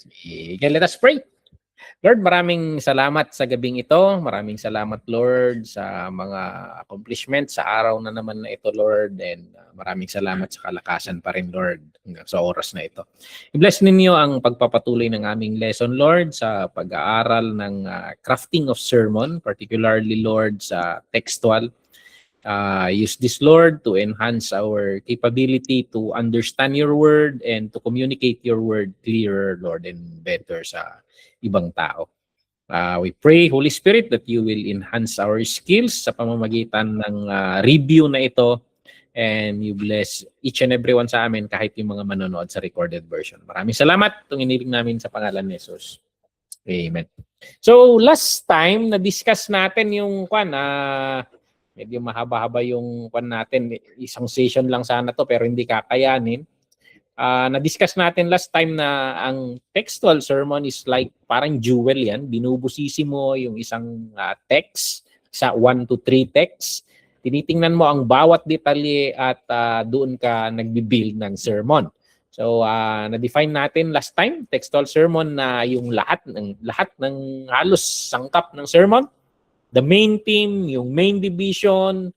Sige, let us pray. Lord, maraming salamat sa gabing ito. Maraming salamat, Lord, sa mga accomplishments sa araw na naman na ito, Lord. And maraming salamat sa kalakasan pa rin, Lord, hanggang sa oras na ito. I-bless ninyo ang pagpapatuloy ng aming lesson, Lord, sa pag-aaral ng crafting of sermon, particularly, Lord, sa textual. Use this, Lord, to enhance our capability to understand your word and to communicate your word clearer, Lord, and better sa ibang tao. We pray, Holy Spirit, that you will enhance our skills sa pamamagitan ng review na ito, and you bless each and everyone sa amin, kahit yung mga manonood sa recorded version. Maraming salamat. Itong iniling namin sa pangalan ni Jesus. Amen. So, last time, na-discuss natin yung medyo mahaba-haba yung natin. Isang session lang sana to, pero hindi kakayanin. Na-discuss natin last time na ang textual sermon is like parang jewel yan. Binubusisi mo yung isang text sa 1 to 3 texts. Tinitingnan mo ang bawat detalye at doon ka nagbibuild ng sermon. So, na-define natin last time, textual sermon na yung lahat ng halos sangkap ng sermon. The main theme, yung main division,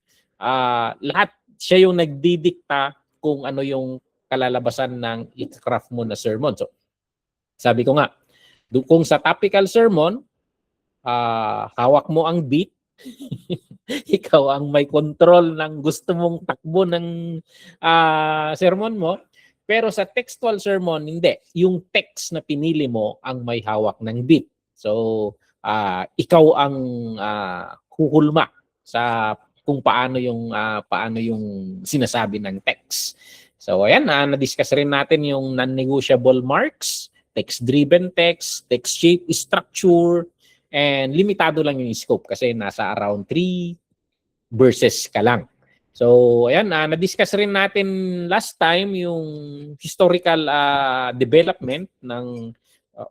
lahat siya yung nagdidikta kung ano yung kalalabasan ng i-craft mo na sermon. So, sabi ko nga, kung sa topical sermon, hawak mo ang beat, ikaw ang may control ng gusto mong takbo ng sermon mo. Pero sa textual sermon, hindi. Yung text na pinili mo ang may hawak ng beat. So, ikaw ang huhulma sa kung paano yung sinasabi ng text. So ayan, na-discuss rin natin yung non-negotiable marks, text-driven text, text shape, structure, and limitado lang yung scope kasi nasa around 3 verses ka lang. So ayan, na-discuss rin natin last time yung historical development ng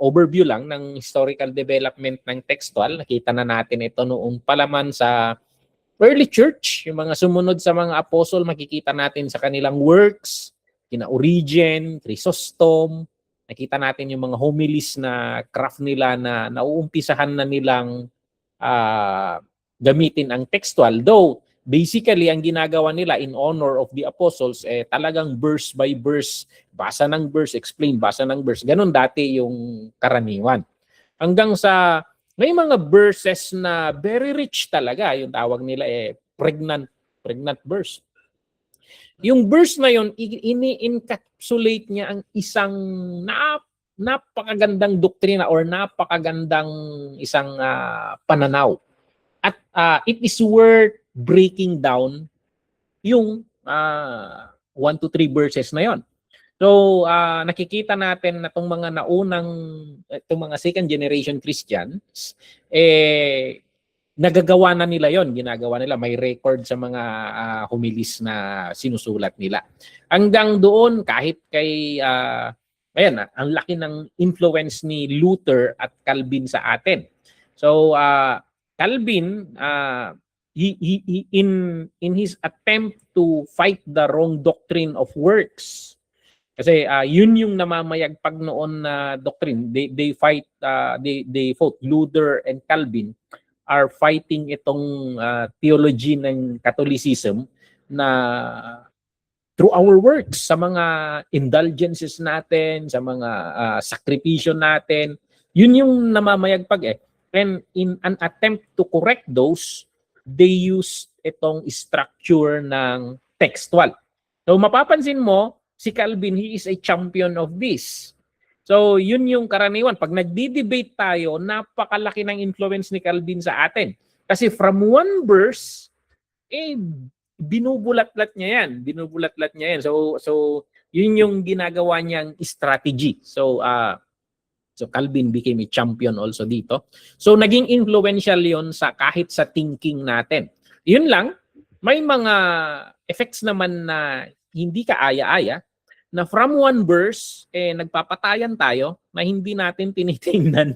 overview lang ng historical development ng textual. Nakita na natin ito noong palaman sa early church, yung mga sumunod sa mga apostle, makikita natin sa kanilang works, kina Origen, Chrysostom, nakita natin yung mga homilies na craft nila na nauumpisahan na nilang gamitin ang textual. Though, basically, ang ginagawa nila in honor of the apostles, talagang verse by verse, basa ng verse, explain, basa ng verse. Ganon dati yung karaniwan. Hanggang sa may mga verses na very rich talaga, yung tawag nila pregnant verse. Yung verse na yun, ini-encapsulate niya ang isang napakagandang doktrina or napakagandang isang pananaw. At it is worth breaking down yung 1 to 3 verses na yon. So, nakikita natin na itong mga itong mga second generation Christians, nagagawa na nila yon, ginagawa nila, may record sa mga homilis na sinusulat nila. Hanggang doon, kahit kay, ang laki ng influence ni Luther at Calvin sa atin. So, Calvin, in his attempt to fight the wrong doctrine of works, kasi yun yung namamayagpag noon na doctrine. They fought. Luther and Calvin are fighting itong theology ng Catholicism na through our works, sa mga indulgences natin, sa mga sakripisyo natin, yun yung namamayagpag . And in an attempt to correct those, they used itong structure ng textual. So mapapansin mo, si Calvin, he is a champion of this. So, yun yung karaniwan. Pag nagdi-debate tayo, napakalaki ng influence ni Calvin sa atin. Kasi from one verse, binubulat-lat niya yan. So yun yung ginagawa niyang strategy. So Calvin became a champion also dito. So, naging influential yun kahit sa thinking natin. Yun lang, may mga effects naman na hindi kaaya-aya, na from one verse nagpapatayan tayo na hindi natin tinitingnan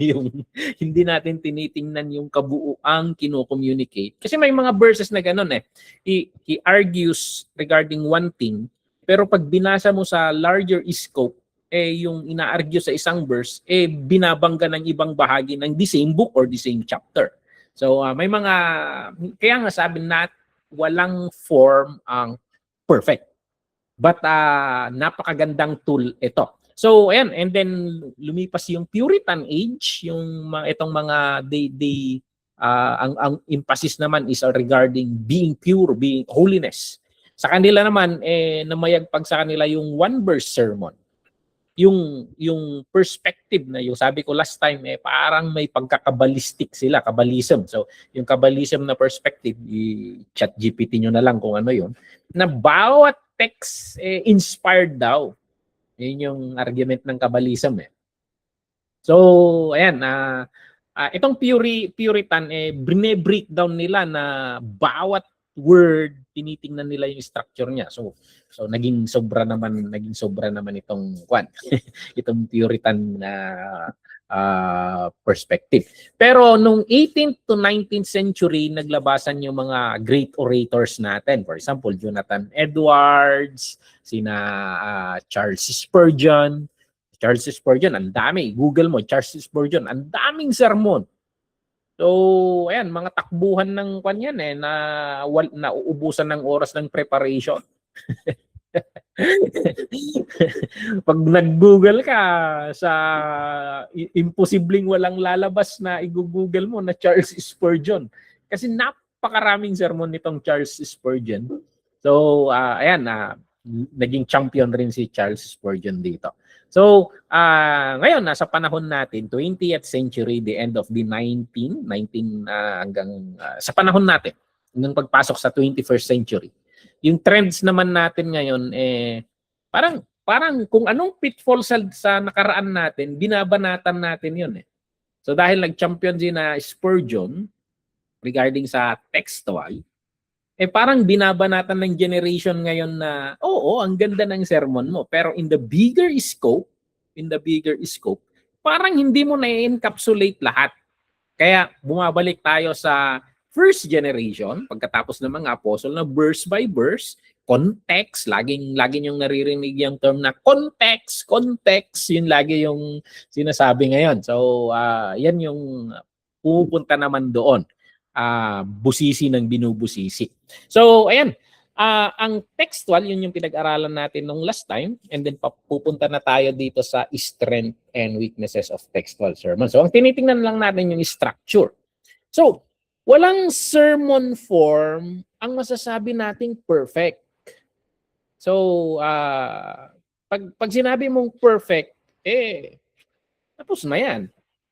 yung kabuuang kino-communicate. Kasi may mga verses na ganun he argues regarding one thing, pero pag binasa mo sa larger scope, yung ina-argue sa isang verse, binabangga ng ibang bahagi ng the same book or the same chapter. So may mga, kaya nga sabi nat walang form ang perfect. But napakagandang tool ito. So ayan, and then lumipas yung Puritan age, yung itong mga ang emphasis naman is regarding being pure, being holiness. Sa kanila naman namayagpag sa kanila yung one verse sermon. Yung perspective na yung sabi ko last time parang may pagkakabalistic sila, kabalism. So yung kabalism na perspective, i-chat GPT nyo na lang kung ano yun, na bawat text inspired daw. Yun yung argument ng kabalism So ayan, itong Puritan breakdown nila na bawat word tinitingnan nila yung structure niya. So naging sobra naman itong itong Puritan perspective. Pero nung 18th to 19th century naglabasan yung mga great orators natin. For example, Jonathan Edwards, Charles Spurgeon. Charles Spurgeon, ang dami. Google mo, Charles Spurgeon, ang daming sermon. So, ayan, mga takbuhan ng kanyan na uubusan ng oras ng preparation. Pag nag-Google ka sa imposibleng walang lalabas na i-Google mo na Charles Spurgeon. Kasi napakaraming sermon nitong Charles Spurgeon. So, ayan, naging champion rin si Charles Spurgeon dito. So, ngayon, nasa panahon natin, 20th century, the end of the 19 hanggang sa panahon natin, nung pagpasok sa 21st century. Yung trends naman natin ngayon, parang kung anong pitfall sa nakaraan natin, binabanatan natin yun So, dahil nag-champion din na Spurgeon regarding sa textual, parang binabanatan ng generation ngayon na, oo, ang ganda ng sermon mo. Pero in the bigger scope, parang hindi mo na-encapsulate lahat. Kaya bumabalik tayo sa first generation, pagkatapos ng mga apostle na verse by verse, context, laging yung naririnig yung term na context, yun lagi yung sinasabi ngayon. So, yan yung pupunta naman doon. Busisi ng binubusisi. So, ayan. Ang textual, yun yung pinag-aralan natin nung last time. And then pupunta na tayo dito sa strength and weaknesses of textual sermon. So, ang tinitingnan lang natin yung structure. So, walang sermon form ang masasabi nating perfect. So, pag sinabi mong perfect, tapos na yan.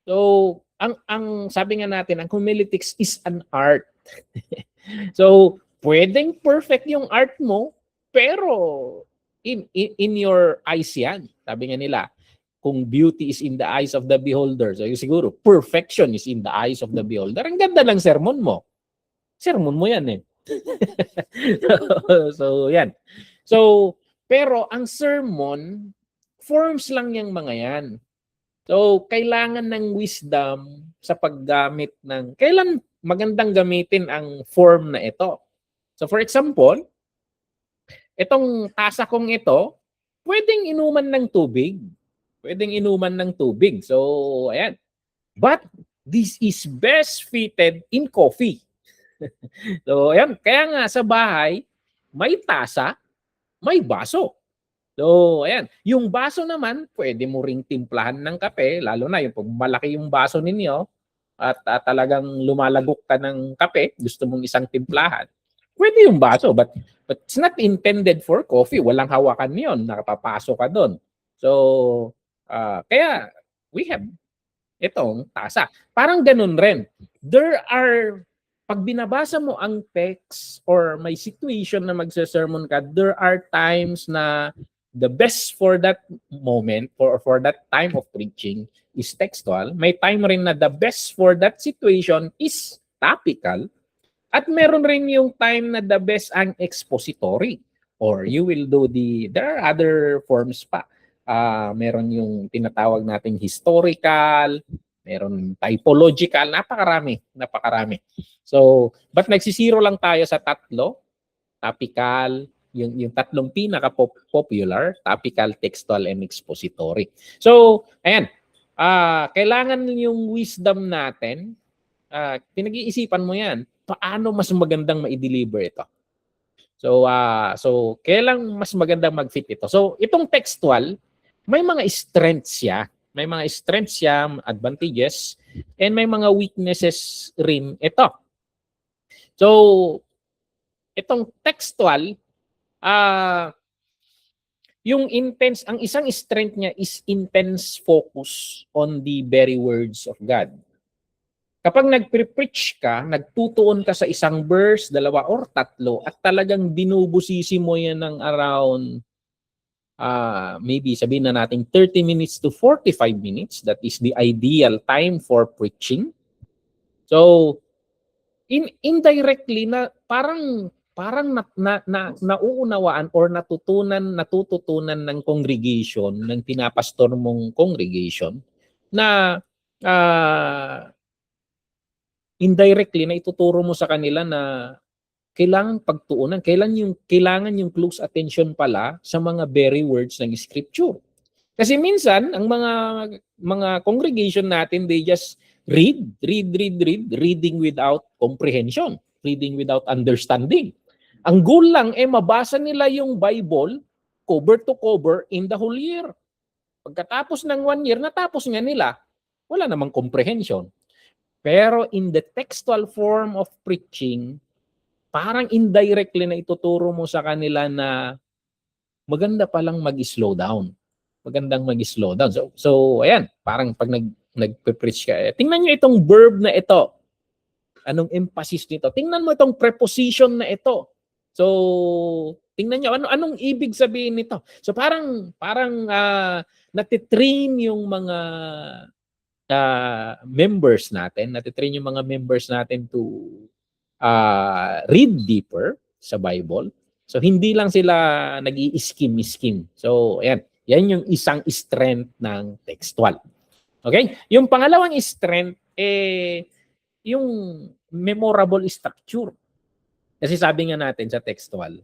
So, ang sabi nga natin, ang homiletics is an art. So, pwedeng perfect yung art mo, pero in your eyes yan. Sabi nga nila, kung beauty is in the eyes of the beholder, so siguro, perfection is in the eyes of the beholder. Ang ganda ng sermon mo. Sermon mo yan so, yan. So, pero ang sermon, forms lang yung mga yan. So, kailangan ng wisdom sa paggamit ng, kailan magandang gamitin ang form na ito. So, for example, itong tasa kong ito, pwedeng inuman ng tubig. So, ayan. But, this is best fitted in coffee. So, ayan. Kaya nga sa bahay, may tasa, may baso. So, ayan. Yung baso naman, pwede mo ring timplahan ng kape, lalo na yung pag malaki yung baso ninyo at talagang lumalagok ka ng kape, gusto mong isang timplahan, pwede yung baso. But it's not intended for coffee. Walang hawakan yun. Nakapapasok ka doon. So, kaya we have itong tasa. Parang ganun rin. Pag binabasa mo ang text or may situation na magsasermon ka, there are times na the best for that moment or for that time of preaching is textual. May time rin na the best for that situation is topical. At meron rin yung time na the best ang expository. Or you will do there are other forms pa. Meron yung tinatawag nating historical, meron typological, napakarami. So, but nagsisiro lang tayo sa tatlo, topical, yung tatlong pinaka-popular, topical, textual, and expository. So, ayan. Kailangan yung wisdom natin, pinag-iisipan mo yan, paano mas magandang ma-deliver ito. So kailang mas magandang mag-fit ito. So, itong textual, may mga strengths siya. May mga strengths siya, advantages, and may mga weaknesses rin ito. So, itong textual, yung intense, ang isang strength niya is intense focus on the very words of God. Kapag nagpre-preach ka, nagtutuon ka sa isang verse, dalawa or tatlo, at talagang binubusisi mo yan ng around, maybe sabihin na natin 30 minutes to 45 minutes, that is the ideal time for preaching. So, indirectly, na parang nauunawaan or natututunan ng congregation, ng pinapastor mong congregation, na indirectly na ituturo mo sa kanila na kailangan pagtuunan, kailangan yung close attention pala sa mga very words ng scripture. Kasi minsan ang mga congregation natin, they just reading without comprehension, reading without understanding. Ang goal lang mabasa nila yung Bible cover to cover in the whole year. Pagkatapos ng 1 year, natapos nga nila, wala namang comprehension. Pero in the textual form of preaching, parang indirectly na ituturo mo sa kanila na maganda palang mag-slow down. Magandang mag-slow down. So ayan, parang pag nagpe-preach ka, tingnan nyo itong verb na ito. Anong emphasis nito? Tingnan mo itong preposition na ito. So, tingnan nyo, anong ibig sabihin nito? So parang natitrain yung mga members natin, natitrain yung mga members natin to read deeper sa Bible. So hindi lang sila nag-i-skim. So ayan, yan yung isang strength ng textual. Okay? Yung pangalawang strength yung memorable structure. Kasi sabi nga natin sa textual,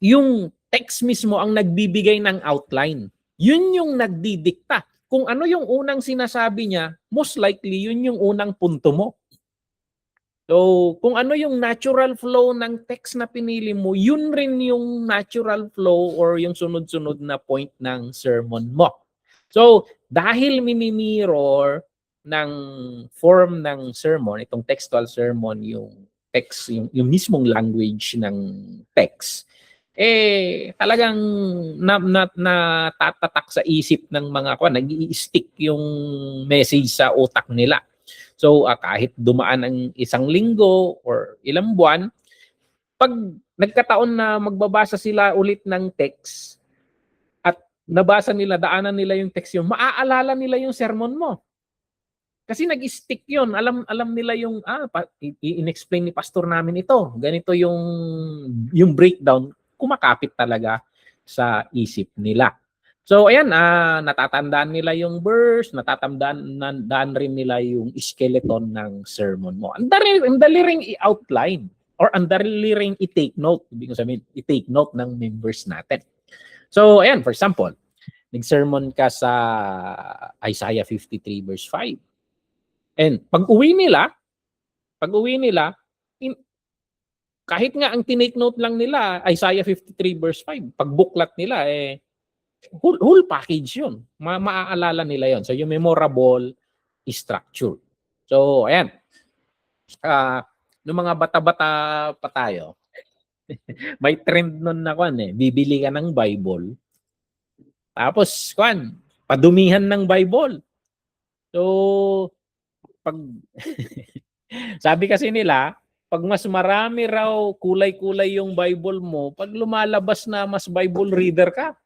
yung text mismo ang nagbibigay ng outline. Yun yung nagdidikta. Kung ano yung unang sinasabi niya, most likely yun yung unang punto mo. So, kung ano yung natural flow ng text na pinili mo, yun rin yung natural flow or yung sunod-sunod na point ng sermon mo. So, dahil minimirror ng form ng sermon, itong textual sermon, yung text, yung mismong language ng text, talagang natatatak sa isip ng mga nag-i-stick yung message sa utak nila. So kahit dumaan ang isang linggo or ilang buwan, pag nagkataon na magbabasa sila ulit ng text at nabasa nila, daanan nila yung text yun, maaalala nila yung sermon mo. Kasi nag-stick yun. Alam nila yung, in-explain ni pastor namin ito. Ganito yung breakdown, kumakapit talaga sa isip nila. So ayan, natatandaan nila yung verse, natatandaan rin nila yung skeleton ng sermon mo. Ang dali ring i-outline or ang dali ring i-take note. Ibig sabihin, i-take note ng members natin. So ayan, for example, nag-sermon ka sa Isaiah 53 verse 5. And pag uwi nila, kahit nga ang tinake note lang nila, Isaiah 53 verse 5, pag buklat nila, whole package yun. Maaalala nila yon. So, yung memorable structure. So, ayan. Nung mga bata-bata pa tayo, may trend nun na bibili ka ng Bible. Tapos, padumihan ng Bible. So, pag sabi kasi nila, pag mas marami raw kulay-kulay yung Bible mo, pag lumalabas na mas Bible reader ka.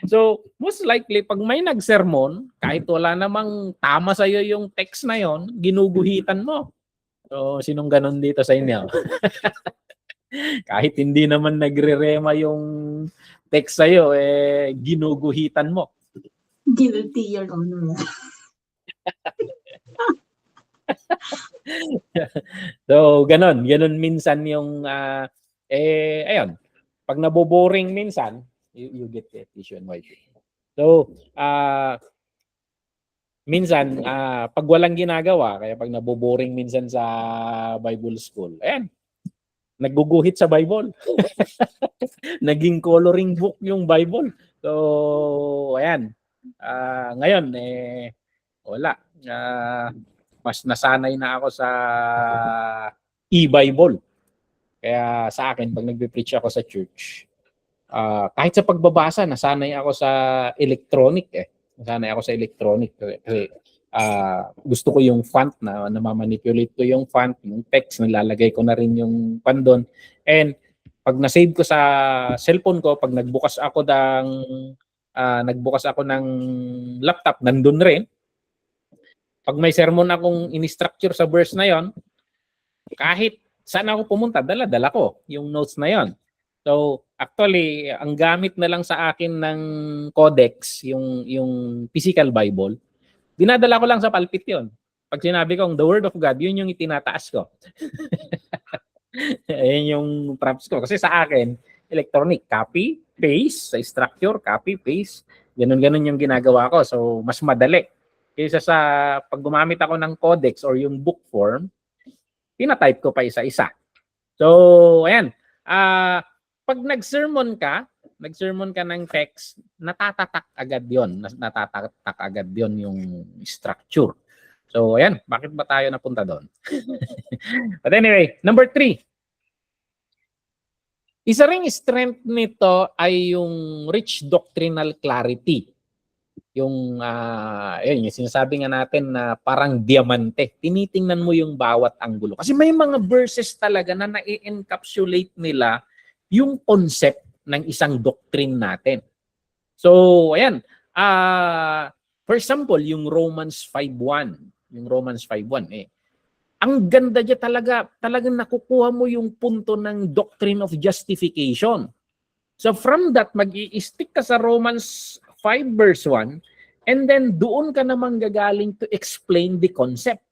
So, most likely, pag may nagsermon, kahit wala namang tama sa'yo yung text na yon, ginuguhitan mo. So, sinong ganon dito sa inyo? Kahit hindi naman nagre-rema yung text sa'yo, ginuguhitan mo. Guilty, Your Honor. So, ganon minsan yung Ayun, pag naboboring minsan, you get the tissue and wiping. So, minsan, pag walang ginagawa, kaya pag naboboring minsan sa Bible school, ayan, nagguguhit sa Bible. Naging coloring book yung Bible. So, ayan. Ngayon, wala. Mas nasanay na ako sa e-Bible. Kaya sa akin, pag nagbe-preach ako sa church, kahit sa pagbabasa, nasanay ako sa electronic eh. Nasanay ako sa electronic kasi gusto ko yung font na namamanipulate ko yung font, yung text, nalalagay ko na rin yung pandon. And pag na-save ko sa cellphone ko, pag nagbukas ako ng laptop, nandun rin. Pag may sermon akong in-structure sa verse na yon, kahit saan ako pumunta, dala-dala ko yung notes na yon. So, actually, ang gamit na lang sa akin ng codex, yung physical Bible, dinadala ko lang sa pulpit yon. Pag sinabi kong the Word of God, yun yung itinataas ko. Ayan yung props ko. Kasi sa akin, electronic, copy, paste, sa structure, copy, paste. Ganun-ganun yung ginagawa ko. So, mas madali. Kaysa sa pag gumamit ako ng codex or yung book form, pinatype ko pa isa-isa. So, ayan. Pag nag-sermon ka ng text, natatatak agad yon. Natatatak agad yon yung structure. So, ayan. Bakit ba tayo napunta doon? But anyway, number 3. Isa ring strength nito ay yung rich doctrinal clarity. Yung yung sinasabi nga natin na parang diamante. Tinitingnan mo yung bawat anggulo. Kasi may mga verses talaga na na-encapsulate nila yung concept ng isang doctrine natin. So, ayan. For example, yung Romans 5:1. Yung Romans 5:1 ang ganda niya talagang nakukuha mo yung punto ng doctrine of justification. So from that, mag-i-stick ka sa Romans 5 verse 1 and then doon ka naman gagaling to explain the concept.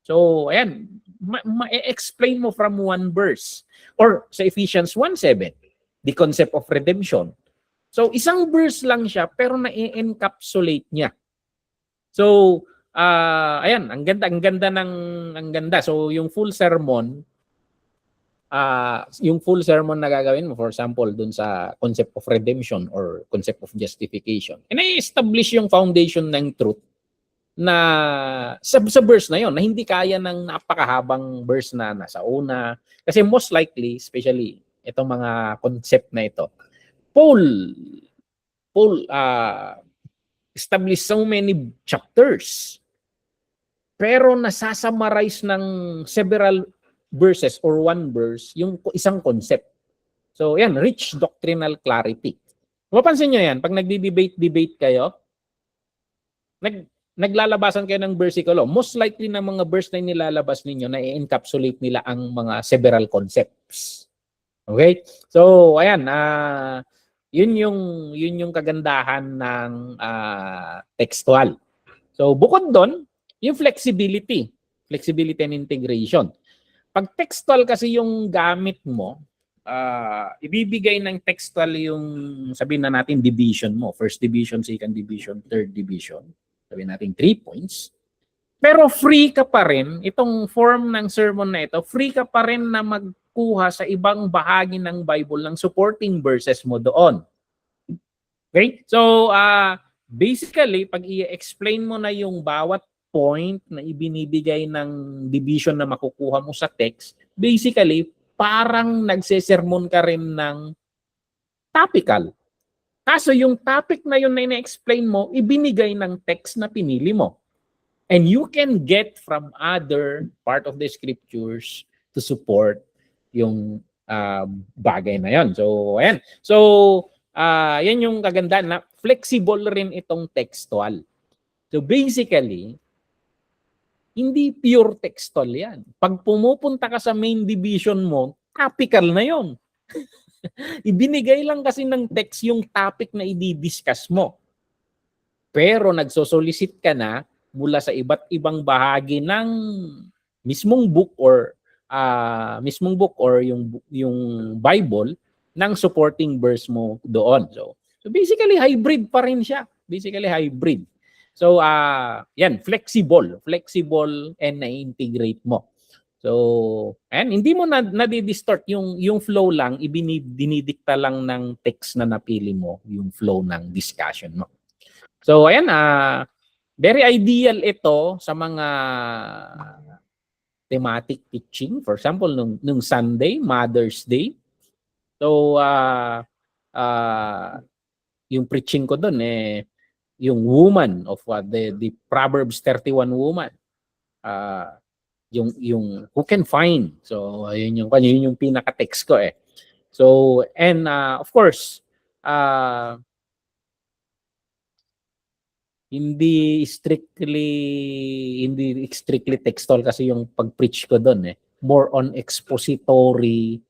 So ayan, ma-explain mo from one verse. Or sa Ephesians 1:7, the concept of redemption. So isang verse lang siya pero na-encapsulate niya. So ayan, ang ganda. So yung full sermon na gagawin mo, for example, dun sa concept of redemption or concept of justification, ina-establish yung foundation ng truth na sa verse na yon na hindi kaya ng napakahabang verse na nasa una. Kasi most likely, especially itong mga concept na ito, Paul established so many chapters pero nasasummarize ng several verses or one verse yung isang concept. So yan, rich doctrinal clarity. Mapansin nyo yan, pag nagdi-debate kayo, naglalabasan kayo ng versikulo. Most likely na mga verse na nilalabas ninyo na i-encapsulate nila ang mga several concepts. Okay? So ayan, yun yung kagandahan ng textual. So bukod doon, yung flexibility and integration. Pag textual kasi yung gamit mo, ibibigay ng textual yung sabihin na natin division mo. First division, second division, third division. Sabihin natin 3 points. Pero free ka pa rin, itong form ng sermon na ito, free ka pa rin na magkuha sa ibang bahagi ng Bible ng supporting verses mo doon. Okay? So, basically, pag i-explain mo na yung bawat point na ibinibigay ng division na makukuha mo sa text, basically, parang nagsesermon ka rin ng topical. Kaso yung topic na yun na ina-explain mo, ibinigay ng text na pinili mo. And you can get from other part of the scriptures to support yung bagay na yun. So, ayan. So, yan yung kagandaan na flexible rin itong textual. So, basically, hindi pure textual yan. Pag pumupunta ka sa main division mo, topical na yon. Ibinigay lang kasi ng text yung topic na i-discuss mo. Pero nagsosolicit ka na mula sa iba't ibang bahagi ng mismong book or mismong book or yung Bible ng supporting verse mo doon. So basically hybrid pa rin siya. Basically hybrid. So yan, flexible and na-integrate mo. So, and hindi mo na-distort yung flow lang, dinidikta lang ng text na napili mo, yung flow ng discussion mo. So, ayan, very ideal ito sa mga thematic teaching. For example, nung Sunday, Mother's Day. So, yung preaching ko doon yung woman of the Proverbs 31 woman. Yung who can find. So yun yung pinaka-text ko So and of course hindi strictly textual kasi yung pag-preach ko doon More on expository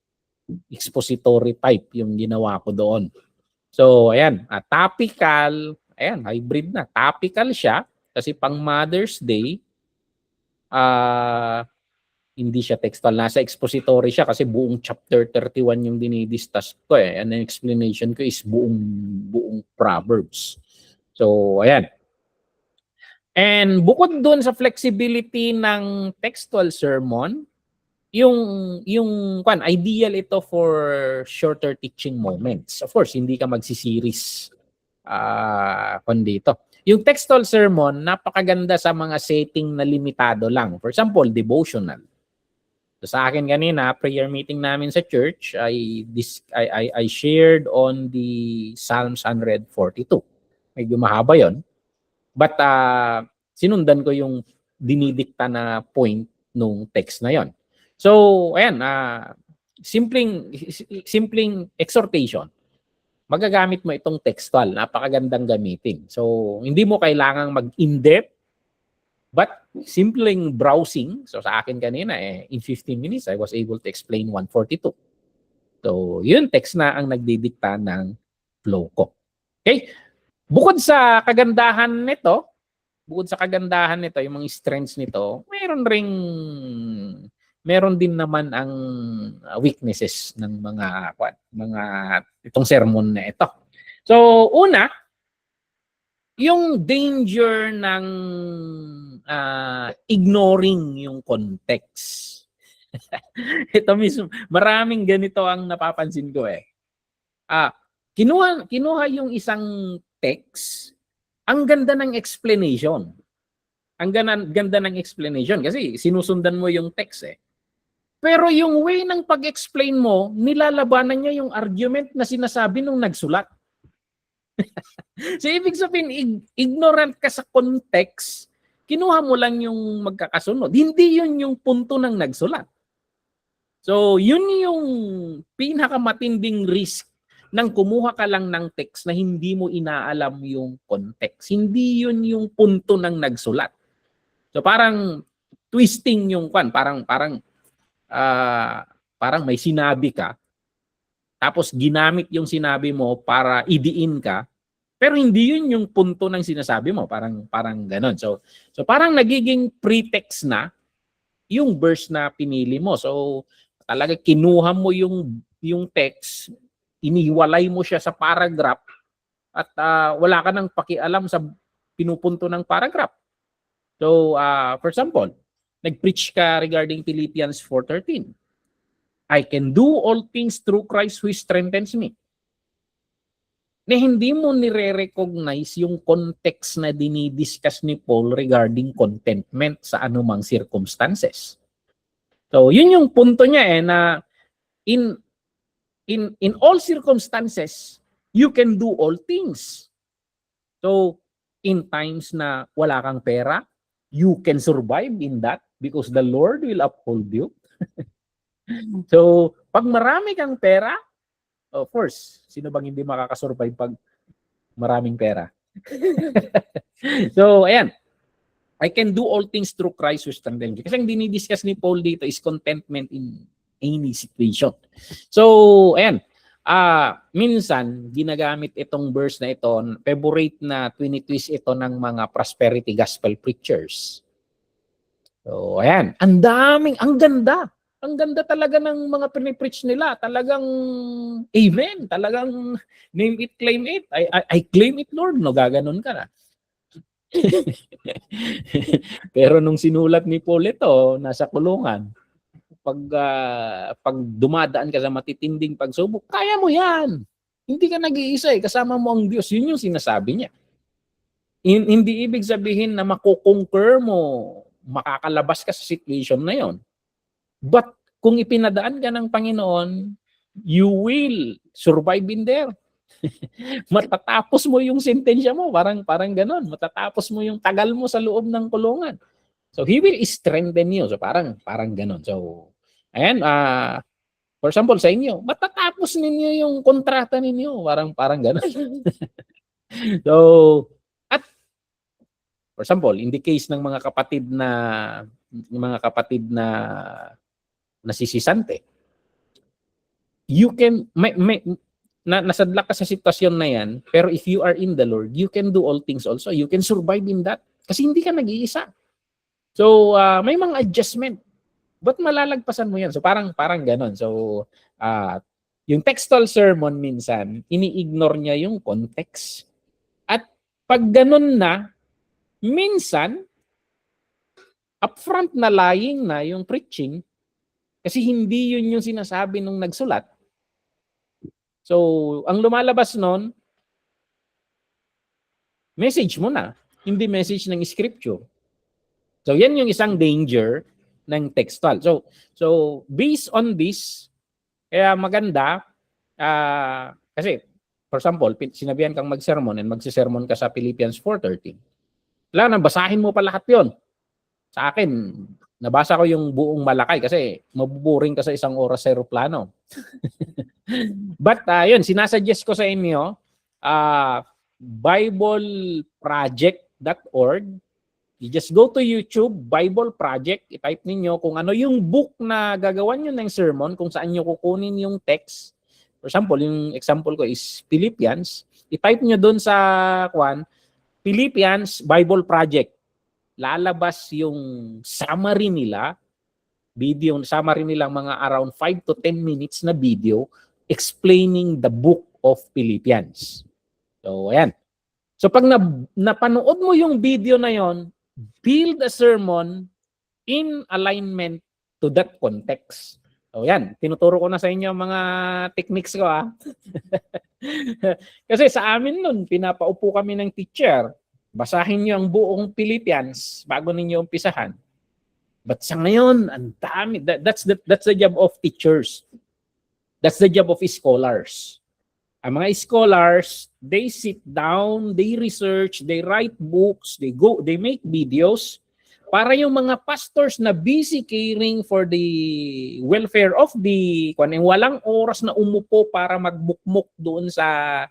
type yung ginawa ko doon. So ayan, topical, ayan, hybrid na. Topical siya kasi pang Mother's Day hindi siya textual. Nasa expository siya kasi buong chapter 31 yung dinidiscuss ko And the explanation ko is buong Proverbs. So, ayan. And bukod doon sa flexibility ng textual sermon, yung ideal ito for shorter teaching moments. Of course, hindi ka magsiseries dito. Yung textual sermon, napakaganda sa mga setting na limitado lang. For example, devotional. So sa akin kanina, prayer meeting namin sa church, I shared on the Psalms 142. Medyo mahaba yon. But sinundan ko yung dinidikta na point nung text na yon. So, ayan, simpleng exhortation. Magagamit mo itong textual. Napakagandang gamitin. So, hindi mo kailangang mag-in-depth, but simpleng browsing. So, sa akin kanina, in 15 minutes, I was able to explain 142. So, yun text na ang nagdidikta ng flow ko. Okay? Bukod sa kagandahan nito, yung mga strengths nito, meron din naman ang weaknesses ng mga itong sermon na ito. So, una, yung danger ng ignoring yung context. Ito mismo, maraming ganito ang napapansin ko kinuha yung isang text, ang ganda ng explanation. Ang ganda ng explanation kasi sinusundan mo yung text Pero yung way ng pag-explain mo, nilalabanan niya yung argument na sinasabi nung nagsulat. So ibig sabihin, ignorant ka sa context, kinuha mo lang yung magkakasunod. Hindi yun yung punto ng nagsulat. So yun yung pinakamatinding risk nang kumuha ka lang ng text na hindi mo inaalam yung context. Hindi yun yung punto ng nagsulat. So parang twisting yung parang may sinabi ka, tapos ginamit yung sinabi mo para idiin ka, pero hindi yun yung punto ng sinasabi mo. Parang ganon. So parang nagiging pretext na yung verse na pinili mo. So talaga kinuha mo yung text, iniwalay mo siya sa paragraph, at wala ka nang pakialam sa pinupunto ng paragraph. So for example, nag-preach ka regarding Philippians 4:13. I can do all things through Christ who strengthens me. Na hindi mo nire-recognize yung context na dinidiscuss ni Paul regarding contentment sa anumang circumstances. So, yun yung punto niya na in all circumstances, you can do all things. So, in times na wala kang pera, you can survive in that because the Lord will uphold you. So, pag marami kang pera, of course, sino bang hindi makakasurvive pag maraming pera? So, ayan. I can do all things through Christ who strengthens me. Kasi ang dinidiscuss ni Paul dito is contentment in any situation. So, ayan. Minsan, ginagamit itong verse na ito, favorite na twist ito ng mga prosperity gospel preachers. So, ayan. Ang ganda. ang ganda talaga ng mga pinipreach nila. Talagang amen. Talagang name it, claim it. I claim it, Lord. No, gaganon ka na. Pero nung sinulat ni Paul ito, nasa kulungan, pag dumadaan ka sa matitinding pagsubok, kaya mo yan. Hindi ka nag-iisa eh. Kasama mo ang Diyos. Yun yung sinasabi niya. Hindi ibig sabihin na makukonquer mo, makakalabas ka sa situation na yon. But kung ipinadaan ka ng Panginoon, you will survive in there. Matatapos mo yung sentensya mo, parang ganon. Matatapos mo yung tagal mo sa loob ng kulungan. So He will strengthen you. So parang ganon. So ayan, for example sa inyo, matatapos ninyo yung kontrata ninyo, parang ganon. So at for example, in the case ng mga kapatid na nasisisante, you can nasadlak ka sa sitwasyon na yan, pero if you are in the Lord, you can do all things also. You can survive in that kasi hindi ka nag-iisa. So may mga adjustment. But malalagpasan mo yan. So parang ganon. So yung textual sermon minsan, ini-ignore niya yung context. At pag ganon na, minsan, upfront na lying na yung preaching kasi hindi yun yung sinasabi nung nagsulat. So, ang lumalabas nun, message mo na, hindi message ng scripture. So, yan yung isang danger ng textual. So based on this, kaya maganda, kasi, for example, sinabihan kang mag-sermon and magsisermon ka sa Philippians 4:13. Wala na, basahin mo pa lahat yon. Sa akin, nabasa ko yung buong Malakay kasi mabuburing ka sa isang oras sa aeroplano. But yun, sinasuggest ko sa inyo, bibleproject.org. You just go to YouTube, Bible Project, i-type ninyo kung ano yung book na gagawan nyo ng sermon, kung saan nyo kukunin yung text. For example, yung example ko is Philippians. I-type nyo dun sa Philippians Bible Project. Lalabas yung summary nila, video, summary nila mga around 5 to 10 minutes na video explaining the book of Philippians. So, ayan. So, pag napanood mo yung video na yon, build a sermon in alignment to that context. So, yan. Tinuturo ko na sa inyo mga techniques ko, Kasi sa amin nun, pinapaupo kami ng teacher. Basahin nyo ang buong Philippians bago ninyo umpisahan. But sa ngayon, ang dami. That's the job of teachers. That's the job of scholars. Ang mga scholars, they sit down, they research, they write books, they make videos para yung mga pastors na busy caring for the welfare of the walang oras na umupo para magbukmok doon sa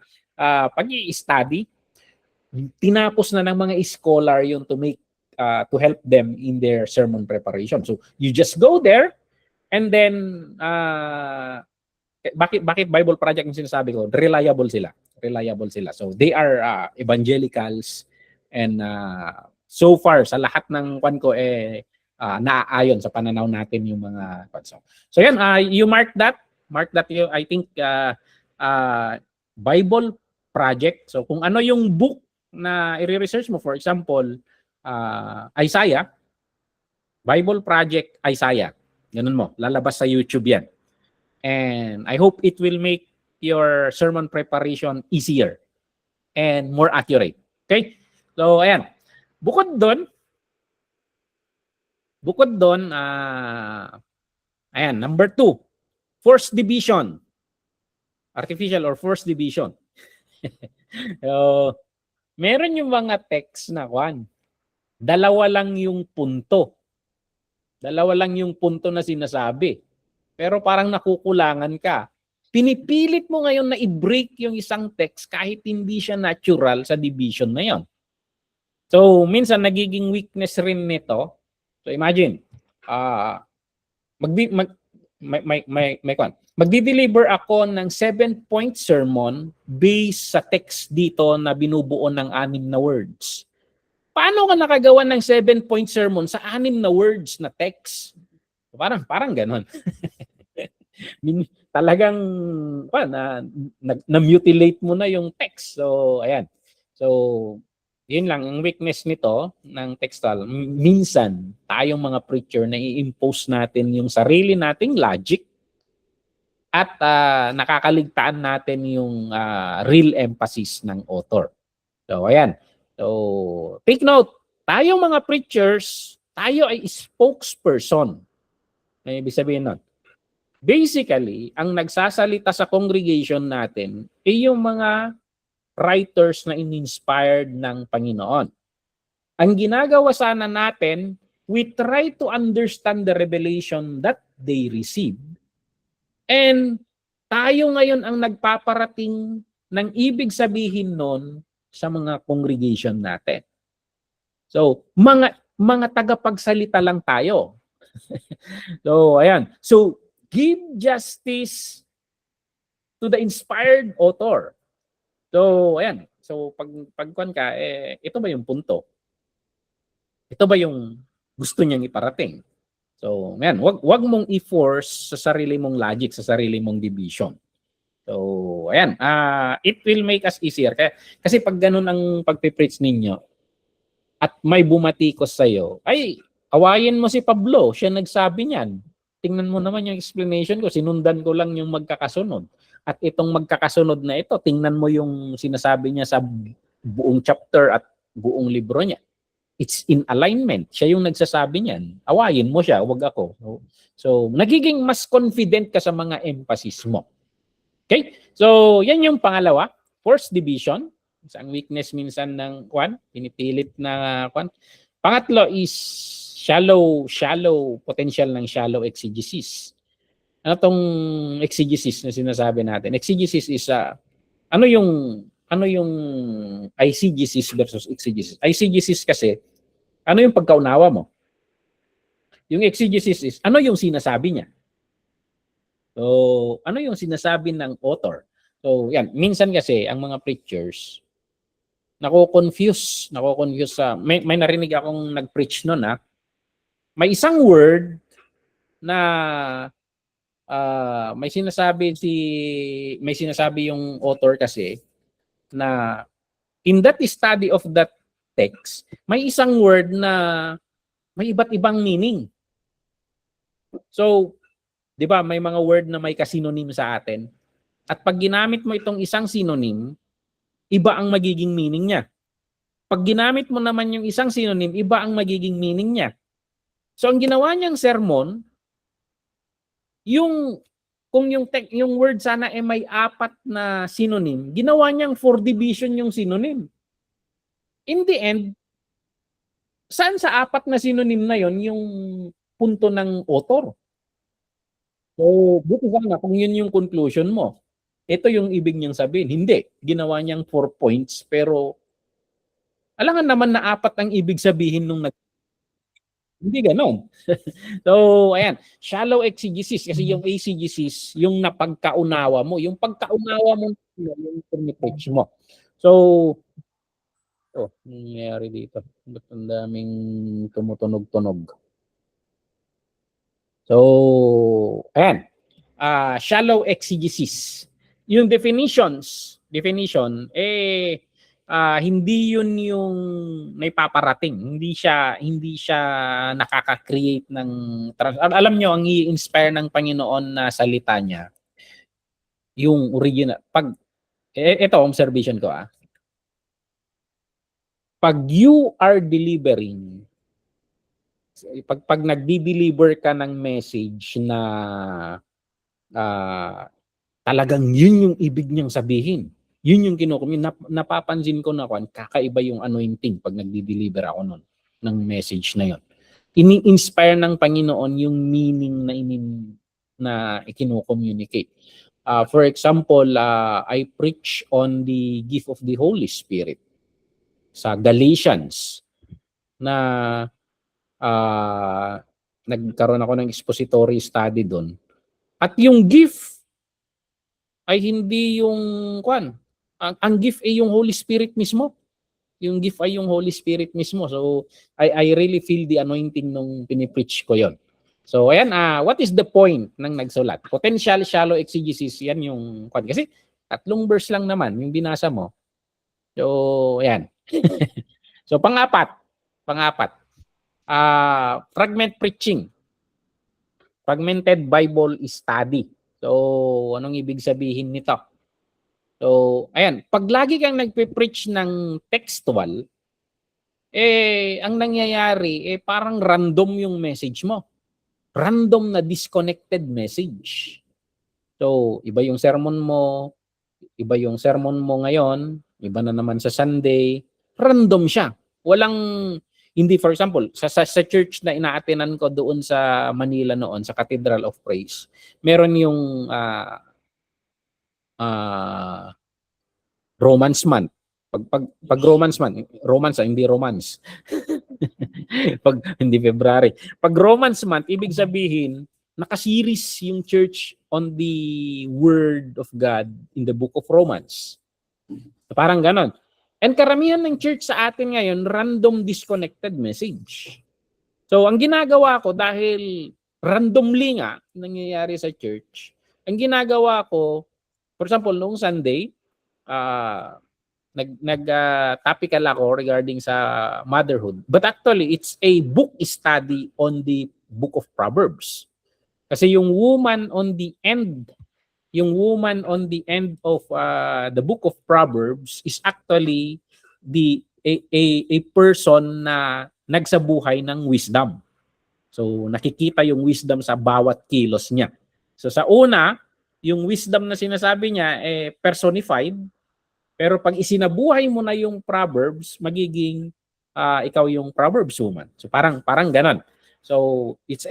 pag-i-study. Tinapos na ng mga scholar yun to help them in their sermon preparation. So you just go there and then bakit Bible Project yung sinasabi ko? Reliable sila. So they are evangelicals and so far sa lahat ng kwan ko naaayon sa pananaw natin yung mga kwan. So yan, you mark that you, I think Bible Project. So kung ano yung book na i-research mo, for example, Isaiah, Bible Project Isaiah. Ganun mo, lalabas sa YouTube yan. And I hope it will make your sermon preparation easier and more accurate. Okay? So, ayan. Bukod doon, ayan, number 2, force division. Artificial or force division. So, meron yung mga text na dalawa lang yung punto. Dalawa lang yung punto na sinasabi. Pero parang nakukulangan ka. Pinipilit mo ngayon na i-break yung isang text kahit hindi siya natural sa division na yon. So, minsan nagiging weakness rin nito. So, imagine, magdi-deliver ako ng 7-point sermon based sa text dito na binubuo ng 6 na words. Paano ka nakagawa ng 7-point sermon sa 6 na words na text? Parang ganon. Talagang na-mutilate mo na yung text. So, ayan. So, yun lang, ang weakness nito ng textual. Minsan, tayong mga preacher, na-i-impose natin yung sarili nating logic at nakakaligtaan natin yung real emphasis ng author. So, ayan. So, take note, tayong mga preachers, tayo ay spokesperson. May ibig sabihin nun. Basically, ang nagsasalita sa congregation natin ay yung mga writers na in-inspired ng Panginoon. Ang ginagawa sana natin, we try to understand the revelation that they received. And tayo ngayon ang nagpaparating ng ibig sabihin nun sa mga congregation natin. So, mga tagapagsalita lang tayo. So, ayan. So, give justice to the inspired author. So, ayan. So, pagkuan ka, ito ba yung punto? Ito ba yung gusto niyang iparating? So, ayan, wag mong i-force sa sarili mong logic, sa sarili mong division. So, ayan, it will make us easier. Kasi pag ganun ang pagpipreach ninyo at may bumatikos sa'yo, ay, awayin mo si Pablo, siya nagsabi niyan. Tingnan mo naman yung explanation ko, sinundan ko lang yung magkakasunod. At itong magkakasunod na ito, tingnan mo yung sinasabi niya sa buong chapter at buong libro niya. It's in alignment. Siya yung nagsasabi niyan. Awayin mo siya, wag ako. So, nagiging mas confident ka sa mga emphasis mo. Okay? So, yan yung pangalawa. Force division. Ang weakness minsan ng pinipilit na Pangatlo is shallow potential ng shallow exegesis. Ano tong exegesis na sinasabi natin? Exegesis is ano yung eisegesis versus exegesis? Eisegesis kasi ano yung pagkaunawa mo? Yung exegesis is ano yung sinasabi niya? So, ano yung sinasabi ng author? So, yan, minsan kasi ang mga preachers nako-confuse sa may narinig akong nag-preach noon may isang word na may sinasabi yung author kasi na in that study of that text may isang word na may iba't ibang meaning. So, 'di ba, may mga word na may ka-synonym sa atin. At pag ginamit mo itong isang synonym, iba ang magiging meaning niya. Pag ginamit mo naman yung isang synonym, iba ang magiging meaning niya. So, ang ginawa niyang sermon, kung yung word sana ay may 4 na synonym, ginawa niyang 4 division yung synonym. In the end, saan sa 4 na synonym na yon yung punto ng author? So, buti sana kung yun yung conclusion mo. Ito yung ibig niyang sabihin. Hindi. Ginawa niyang 4 points, pero alangan naman na 4 ang ibig sabihin nung hindi ganon. So, ayan. Shallow exegesis. Kasi yung exegesis, yung napagkaunawa mo. Yung pagkaunawa mo, yung pinipreach mo. So, nangyayari dito. Ba't ang daming tumutunog-tunog? So, ayan. Shallow exegesis. Yung definition, hindi yun yung may paparating. Hindi siya nakaka-create ng alam nyo, ang i-inspire ng Panginoon na salita niya, yung original. Ito, observation ko Pag you are delivering, pag nagdi-deliver ka ng message na talagang yun yung ibig niyang sabihin. Yun yung napapansin ko na kakaiba yung anointing pag nagdi-deliver ako nun ng message na yun. Ini-inspire ng Panginoon yung meaning na ikino-communicate. For example, I preach on the gift of the Holy Spirit sa Galatians na nagkaroon ako ng expository study doon. At yung gift ay hindi yung ang gift ay yung Holy Spirit mismo. Yung gift ay yung Holy Spirit mismo. So I really feel the anointing nung pinipreach ko yon. So ayan, what is the point ng nagsulat? Potential shallow exegesis, yan yung kasi tatlong verse lang naman yung binasa mo. So ayan. So pang-apat, fragment preaching. Fragmented Bible study. So anong ibig sabihin nito? So ayan, pag lagi kang nagpe-preach ng textual, ang nangyayari parang random yung message mo. Random na disconnected message. So, iba yung sermon mo ngayon, iba na naman sa Sunday, random siya. Walang, hindi for example, sa church na ina-attenan ko doon sa Manila noon, sa Cathedral of Praise, meron yung Romance Month. Pag Romance Month, romance hindi romance. Pag hindi February. Pag Romance Month, ibig sabihin, nakaseries yung church on the Word of God in the Book of Romans. Parang ganon. And karamihan ng church sa atin ngayon, random disconnected message. So, ang ginagawa ko, dahil randomly nga nangyayari sa church, ang ginagawa ko, for example, noong Sunday, topical ako regarding sa motherhood. But actually, it's a book study on the Book of Proverbs. Kasi yung woman on the end of the Book of Proverbs is actually a person na nagsabuhay ng wisdom. So nakikita yung wisdom sa bawat kilos niya. So sa una, yung wisdom na sinasabi niya personified, pero pag isinabuhay mo na yung Proverbs, magiging ikaw yung Proverbs woman. So parang ganon. So it's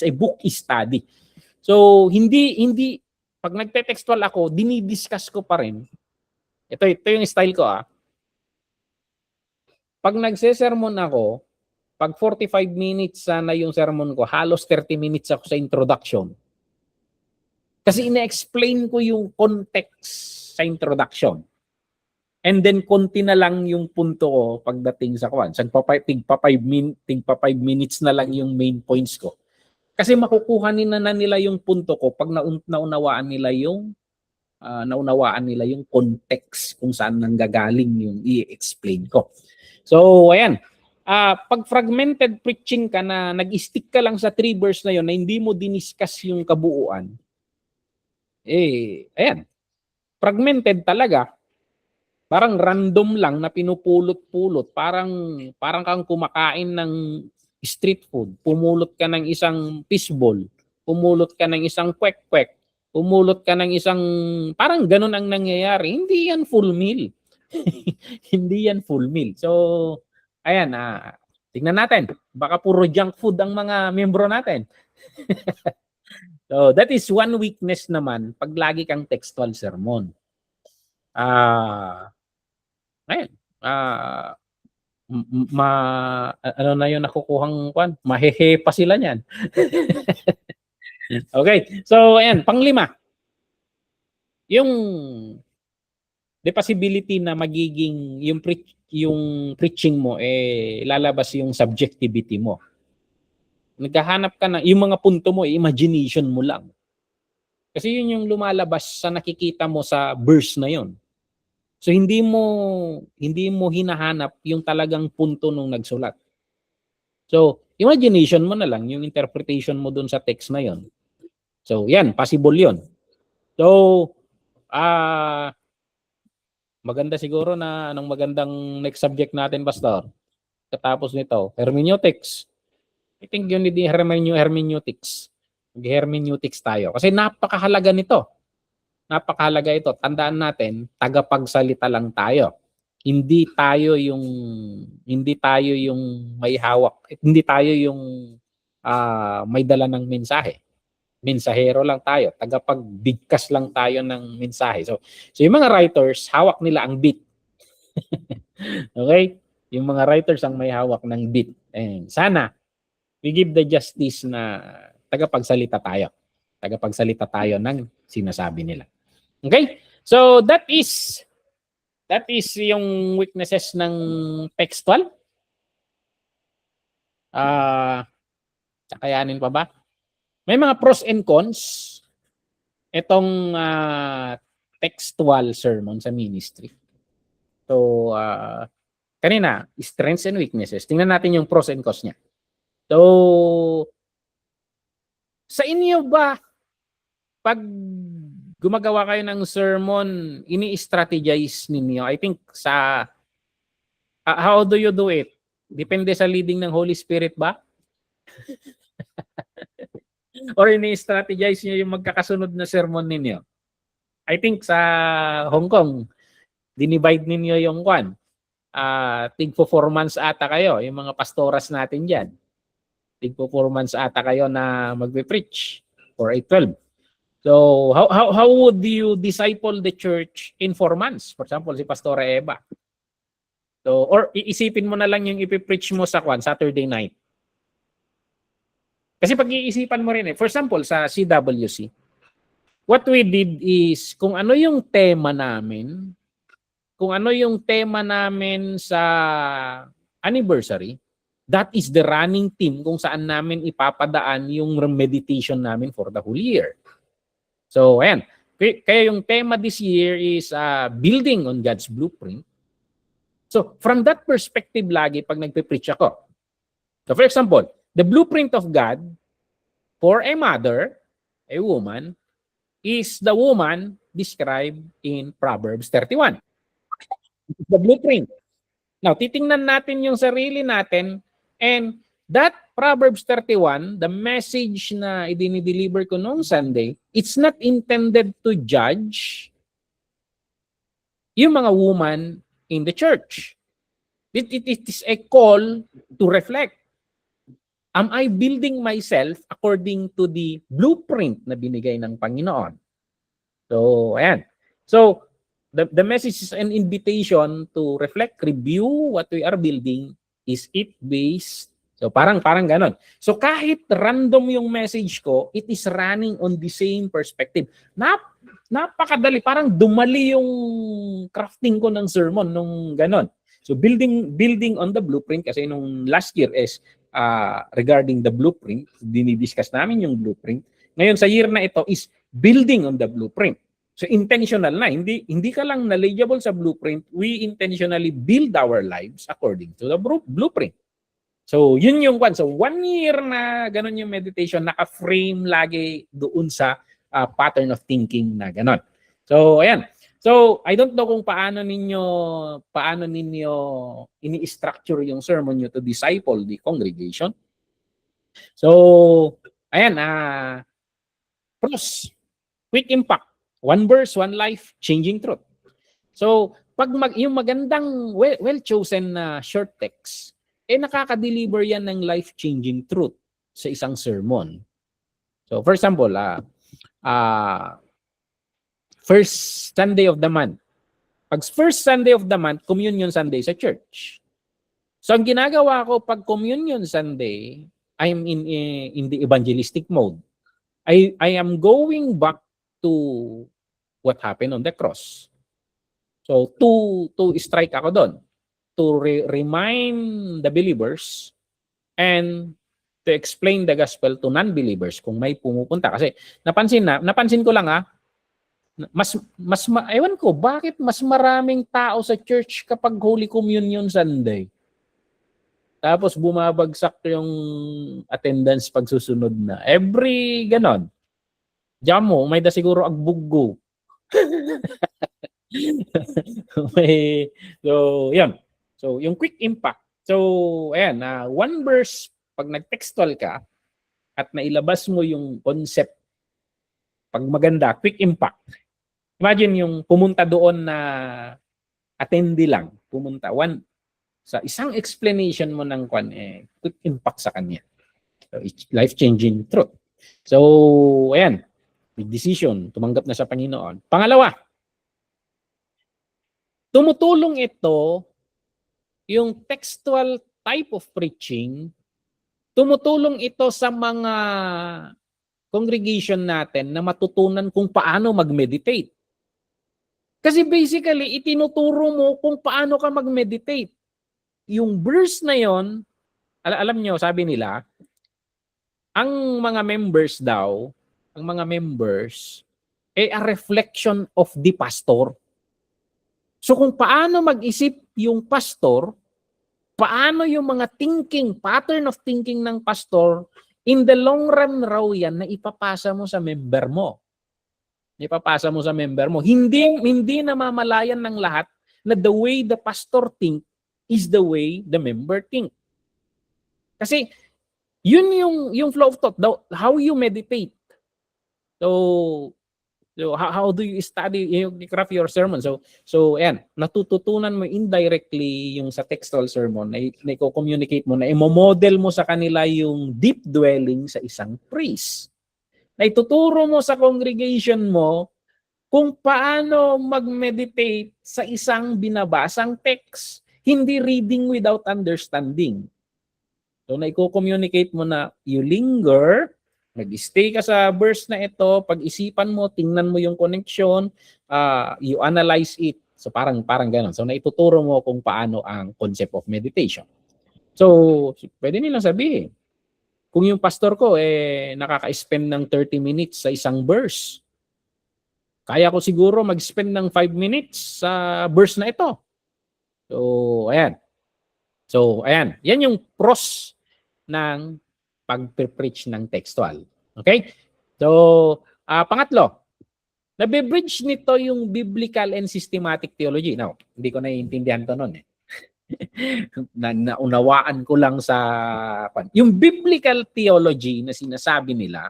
a book study. So hindi pag nagte-textual ako, dinidiscuss ko pa rin. Ito yung style ko Pag nagse-sermon ako, pag 45 minutes sana yung sermon ko, halos 30 minutes ako sa introduction. Kasi ina-explain ko yung context sa introduction. And then konti na lang yung punto ko pagdating sa kwan. Tigpa 5 minutes na lang yung main points ko. Kasi makukuha nila yung punto ko pag naunawaan nila yung context kung saan nanggagaling yung i-explain ko. So ayan. Pag fragmented preaching ka na nag-stick ka lang sa 3 verse na yon na hindi mo diniscuss yung kabuuan, ayan. Fragmented talaga. Parang random lang na pinupulot-pulot. Parang kang kumakain ng street food. Pumulot ka ng isang fishball. Pumulot ka ng isang kwek-kwek. Pumulot ka ng isang... Parang ganun ang nangyayari. Hindi yan full meal. Hindi yan full meal. So, ayan. Tingnan natin. Baka puro junk food ang mga membro natin. So, that is one weakness naman pag lagi kang textual sermon. Ayun. Ano na yung nakukuhang kwan? Mahehe pa sila niyan. Okay. So, ayan. Panglima. Yung the possibility na magiging yung preaching mo lalabas yung subjectivity mo. Naghahanap ka ng yung mga punto mo, imagination mo lang. Kasi yun yung lumalabas sa nakikita mo sa verse na yon. So hindi mo hinahanap yung talagang punto nung nagsulat. So imagination mo na lang yung interpretation mo dun sa text na yon. So yan, possible yon. So maganda siguro na anong magandang next subject natin, Pastor. Katapos nito, hermeneutics. I think yun din hermeneutics. Mag-hermeneutics tayo. Kasi napakahalaga nito. Napakahalaga ito. Tandaan natin, tagapagsalita lang tayo. Hindi tayo yung may hawak. Hindi tayo yung may dala ng mensahe. Mensahero lang tayo. Tagapagbigkas lang tayo ng mensahe. So yung mga writers, hawak nila ang beat. Okay? Yung mga writers ang may hawak ng beat. And sana we give the justice na tagapagsalita tayo. Tagapagsalita tayo ng sinasabi nila. Okay? So that is yung weaknesses ng textual. Kakayanin pa ba? May mga pros and cons itong textual sermon sa ministry. So, kanina, strengths and weaknesses. Tingnan natin yung pros and cons niya. So, sa inyo ba, pag gumagawa kayo ng sermon, ini-strategize ninyo? I think how do you do it? Depende sa leading ng Holy Spirit ba? Or ini-strategize niyo yung magkakasunod na sermon ninyo? I think sa Hong Kong, dinivide ninyo yung kwan. Tig 4 months ata kayo, yung mga pastoras natin dyan. Tig 4 months ata kayo na magbe-preach for 8-12. So, how would you disciple the church in 4 months? For example, si Pastora Eva. So, or iisipin mo na lang yung ipipreach mo sa kwan, Saturday night. Kasi pag-iisipan mo rin For example, sa CWC, what we did is, kung ano yung tema namin sa anniversary, that is the running theme kung saan namin ipapadaan yung meditation namin for the whole year. So, ayan. Kaya yung tema this year is building on God's blueprint. So, from that perspective lagi pag nagpe-preach ako. So, for example, the blueprint of God for a mother, a woman, is the woman described in Proverbs 31. The blueprint. Now, titingnan natin yung sarili natin, and that Proverbs 31, the message na idinideliver ko noong Sunday, it's not intended to judge yung mga woman in the church. It is a call to reflect. Am I building myself according to the blueprint na binigay ng Panginoon? So, ayan. So, the message is an invitation to reflect, review what we are building. Is it based? So, parang ganon. So, kahit random yung message ko, it is running on the same perspective. Napakadali. Parang dumali yung crafting ko ng sermon nung ganon. So, building on the blueprint, kasi nung last year is regarding the blueprint, dinidiscuss namin yung blueprint. Ngayon, sa year na ito is building on the blueprint. So, intentional na. Hindi ka lang knowledgeable sa blueprint, we intentionally build our lives according to the blueprint. So, yun yung one. So, 1 year na ganun yung meditation, naka-frame lagi doon sa pattern of thinking na ganun. So, ayan. So, I don't know kung paano ninyo ini-structure yung sermon nyo to disciple the congregation. So, ayan, pros, quick impact, 1 verse, 1 life, changing truth. So, pag yung magandang, well-chosen na short text, nakaka-deliver yan ng life-changing truth sa isang sermon. So, for example, first Sunday of the month. Pag first Sunday of the month, Communion Sunday sa church. So, ang ginagawa ko pag Communion Sunday, I'm in the evangelistic mode. I am going back to what happened on the cross. So, to strike ako doon. To remind the believers and to explain the gospel to non-believers kung may pumupunta. Kasi napansin ko lang ewan ko, bakit mas maraming tao sa church kapag Holy Communion Sunday? Tapos bumabagsak yung attendance pag susunod na. Every ganon. Jamo, may da siguro agbuggo. So, yan. So, yung quick impact. So, ayan, 1 verse, pag nag-textual ka at nailabas mo yung concept, pag maganda, quick impact. Imagine yung pumunta doon na attendee lang, pumunta sa isang explanation mo ng quick impact sa kanya. So, it's life-changing truth. So, ayan, big decision, tumanggap na sa Panginoon. Pangalawa, tumutulong ito, yung textual type of preaching, tumutulong ito sa mga congregation natin na matutunan kung paano mag-meditate. Kasi basically, itinuturo mo kung paano ka mag-meditate. Yung verse na yon, alam nyo, sabi nila, ang mga members daw, ang mga members, a reflection of the pastor. So kung paano mag-isip yung pastor, paano yung mga pattern of thinking ng pastor, in the long run raw yan na ipapasa mo sa member mo. Ipapasa mo sa member mo. Hindi namamalayan ng lahat na the way the pastor think is the way the member think. Kasi yun yung flow of thought, how you meditate. So how do you study, you craft your sermon? So ayan, natututunan mo indirectly yung sa textual sermon na i-communicate mo, na i-model mo sa kanila yung deep dwelling sa isang priest. Na ituturo mo sa congregation mo kung paano mag-meditate sa isang binabasang text. Hindi reading without understanding. So na-communicate mo na you linger, mag-stay ka sa verse na ito, pag-isipan mo, tingnan mo yung connection, you analyze it. So parang ganun. So naituturo mo kung paano ang concept of meditation. So pwede nilang sabihin, kung yung pastor ko nakaka-spend ng 30 minutes sa isang verse, kaya ko siguro mag-spend ng 5 minutes sa verse na ito. So ayan. Yan yung pros ng pag-preach ng textual. Okay? So, pangatlo, nabe-bridge nito yung biblical and systematic theology. Now, hindi ko naiintindihan to noon naunawaan ko lang sa yung biblical theology na sinasabi nila.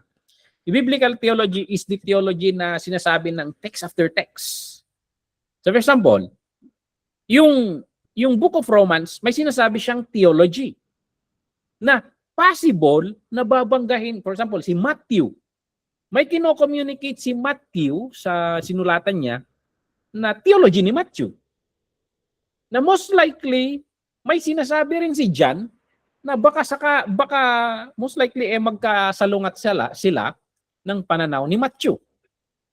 Yung biblical theology is the theology na sinasabi ng text after text. So for example, yung Book of Romans, may sinasabi siyang theology na possible na babanggahin. For example, si Matthew. May kino-communicate si Matthew sa sinulatan niya na theology ni Matthew. Na most likely, may sinasabi rin si John na baka most likely magkasalungat sila ng pananaw ni Matthew.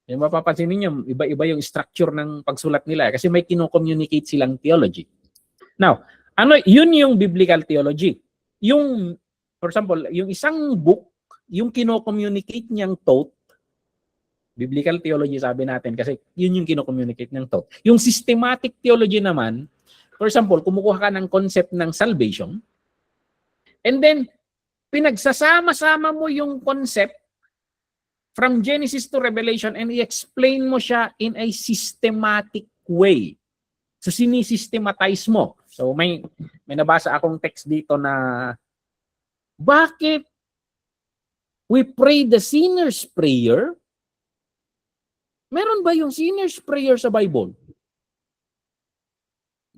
Yung mapapansin niyo, iba-iba yung structure ng pagsulat nila kasi may kino-communicate silang theology. Now, yun yung biblical theology. For example, yung isang book, yung kino-communicate niyang thought, biblical theology sabi natin kasi yun yung kino-communicate niyang thought. Yung systematic theology naman, for example, kumukuha ka ng concept ng salvation, and then pinagsasama-sama mo yung concept from Genesis to Revelation and i-explain mo siya in a systematic way. So sinisystematize mo. So may nabasa akong text dito na bakit we pray the sinner's prayer? Meron ba yung sinner's prayer sa Bible?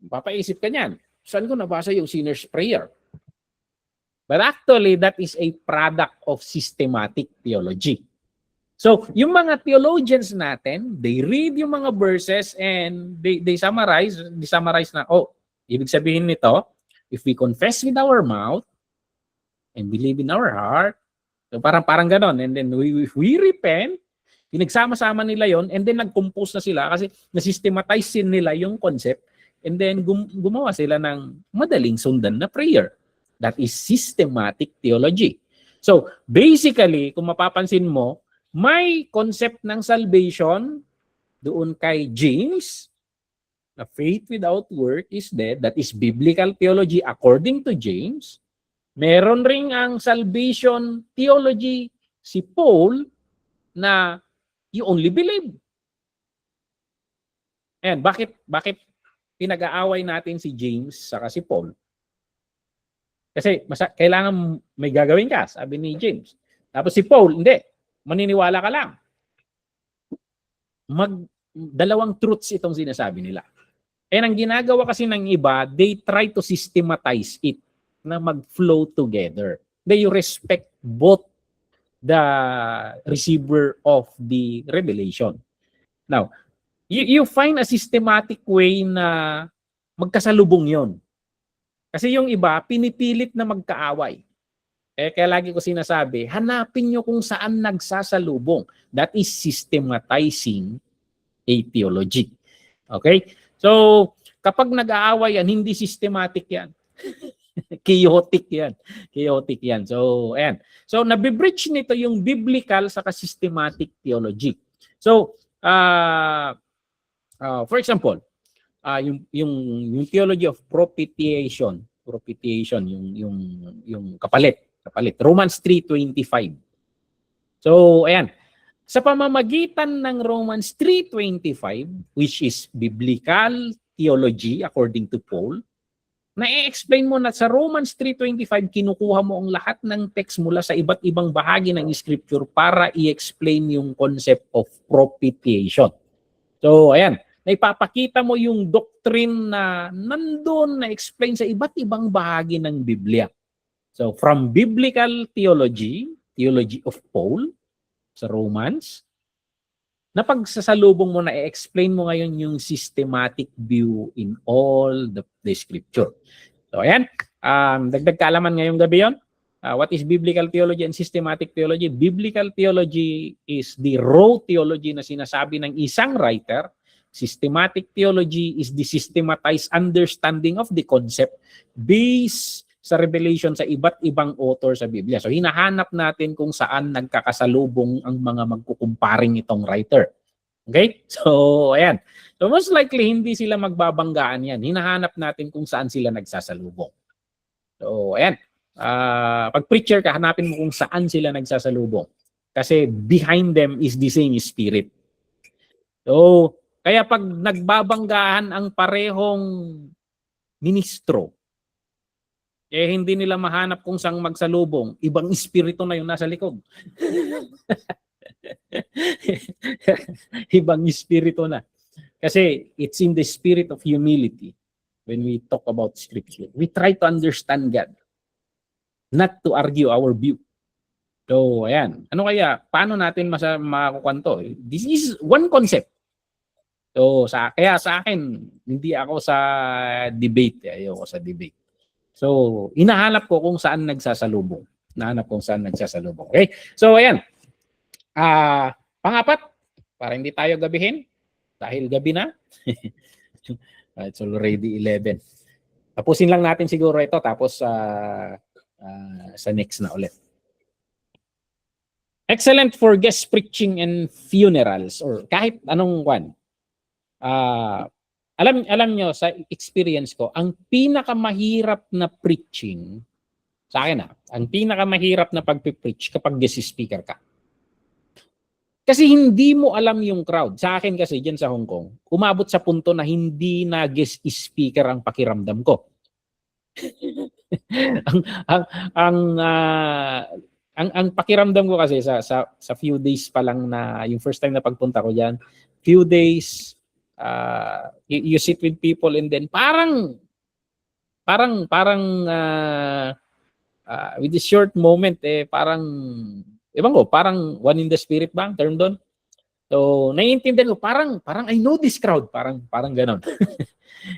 Papaisip ka niyan. Saan ko nabasa yung sinner's prayer? But actually, that is a product of systematic theology. So, yung mga theologians natin, they read yung mga verses and they summarize na, ibig sabihin nito, if we confess with our mouth and believe in our heart, so parang ganon, and then if we repent, pinagsama-sama nila yon, and then nag-compose na sila kasi na-systematize nila yung concept, and then gumawa sila ng madaling sundan na prayer. That is systematic theology. So, basically, kung mapapansin mo, may concept ng salvation doon kay James, na faith without work is dead. That is biblical theology according to James. Meron ring ang salvation theology si Paul na you only believe. And bakit pinag-aaway natin si James saka si Paul? Kasi kailangan may gagawin ka, sabi ni James. Tapos si Paul, hindi. Maniniwala ka lang. Dalawang truths itong sinasabi nila. And ang ginagawa kasi ng iba, they try to systematize it na mag-flow together. They respect both the receiver of the revelation. Now, you find a systematic way na magkasalubong yon. Kasi yung iba, pinipilit na magkaaway. Kaya lagi ko sinasabi, hanapin nyo kung saan nagsasalubong. That is systematizing a theology. Okay? So, kapag nag-aaway yan, hindi systematic yan. Chaotic yan. Chaotic yan. So, ayan. So, nabibridge nito yung biblical sa systematic theology. So, for example, yung theology of propitiation, yung kapalit. Romans 3:25. So, ayan. Sa pamamagitan ng Romans 3:25, which is biblical theology according to Paul, na-explain mo na sa Romans 3:25, kinukuha mo ang lahat ng text mula sa iba't ibang bahagi ng scripture para i-explain yung concept of propitiation. So, ayan. Naipapakita mo yung doctrine na nandun na-explain sa iba't ibang bahagi ng Biblia. So, from biblical theology of Paul, sa Romans, na pagsasalubong mo na i-explain mo ngayon yung systematic view in all the scripture. So ayan, dagdag kaalaman ngayong gabi yon. What is biblical theology and systematic theology? Biblical theology is the raw theology na sinasabi ng isang writer. Systematic theology is the systematized understanding of the concept based sa revelation sa iba't ibang author sa Biblia. So hinahanap natin kung saan nagkakasalubong ang mga magkukumparing itong writer. Okay? So ayan. So most likely hindi sila magbabanggaan yan. Hinahanap natin kung saan sila nagsasalubong. So ayan. Pag preacher ka, hanapin mo kung saan sila nagsasalubong. Kasi behind them is the same spirit. So kaya pag nagbabanggaan ang parehong ministro, hindi nila mahanap kung saan magsalubong. Ibang espiritu na yung nasa likod. Ibang espiritu na. Kasi it's in the spirit of humility when we talk about scripture. We try to understand God, not to argue our view. So, ayan. Ano kaya? Paano natin makakukwanto? This is one concept. So, kaya sa akin, hindi ako sa debate. Ayoko sa debate. So, hinahanap ko kung saan nagsasalubong. Okay? So, ayan. Pangapat, para hindi tayo gabihin, dahil gabi na. It's already 11. Tapusin lang natin siguro ito, tapos sa next na ulit. Excellent for guest preaching and funerals, or kahit anong one. Alam nyo, sa experience ko, ang pinakamahirap na preaching, sa akin ang pinakamahirap na pag-preach kapag guest speaker ka. Kasi hindi mo alam yung crowd. Sa akin kasi, dyan sa Hong Kong, umabot sa punto na hindi na guest speaker ang pakiramdam ko. ang pakiramdam ko kasi sa few days pa lang na, yung first time na pagpunta ko dyan, few days, you sit with people and then parang with this short moment parang parang one in the spirit ba ang term doon? So naiintindihan ko parang I know this crowd, parang ganon.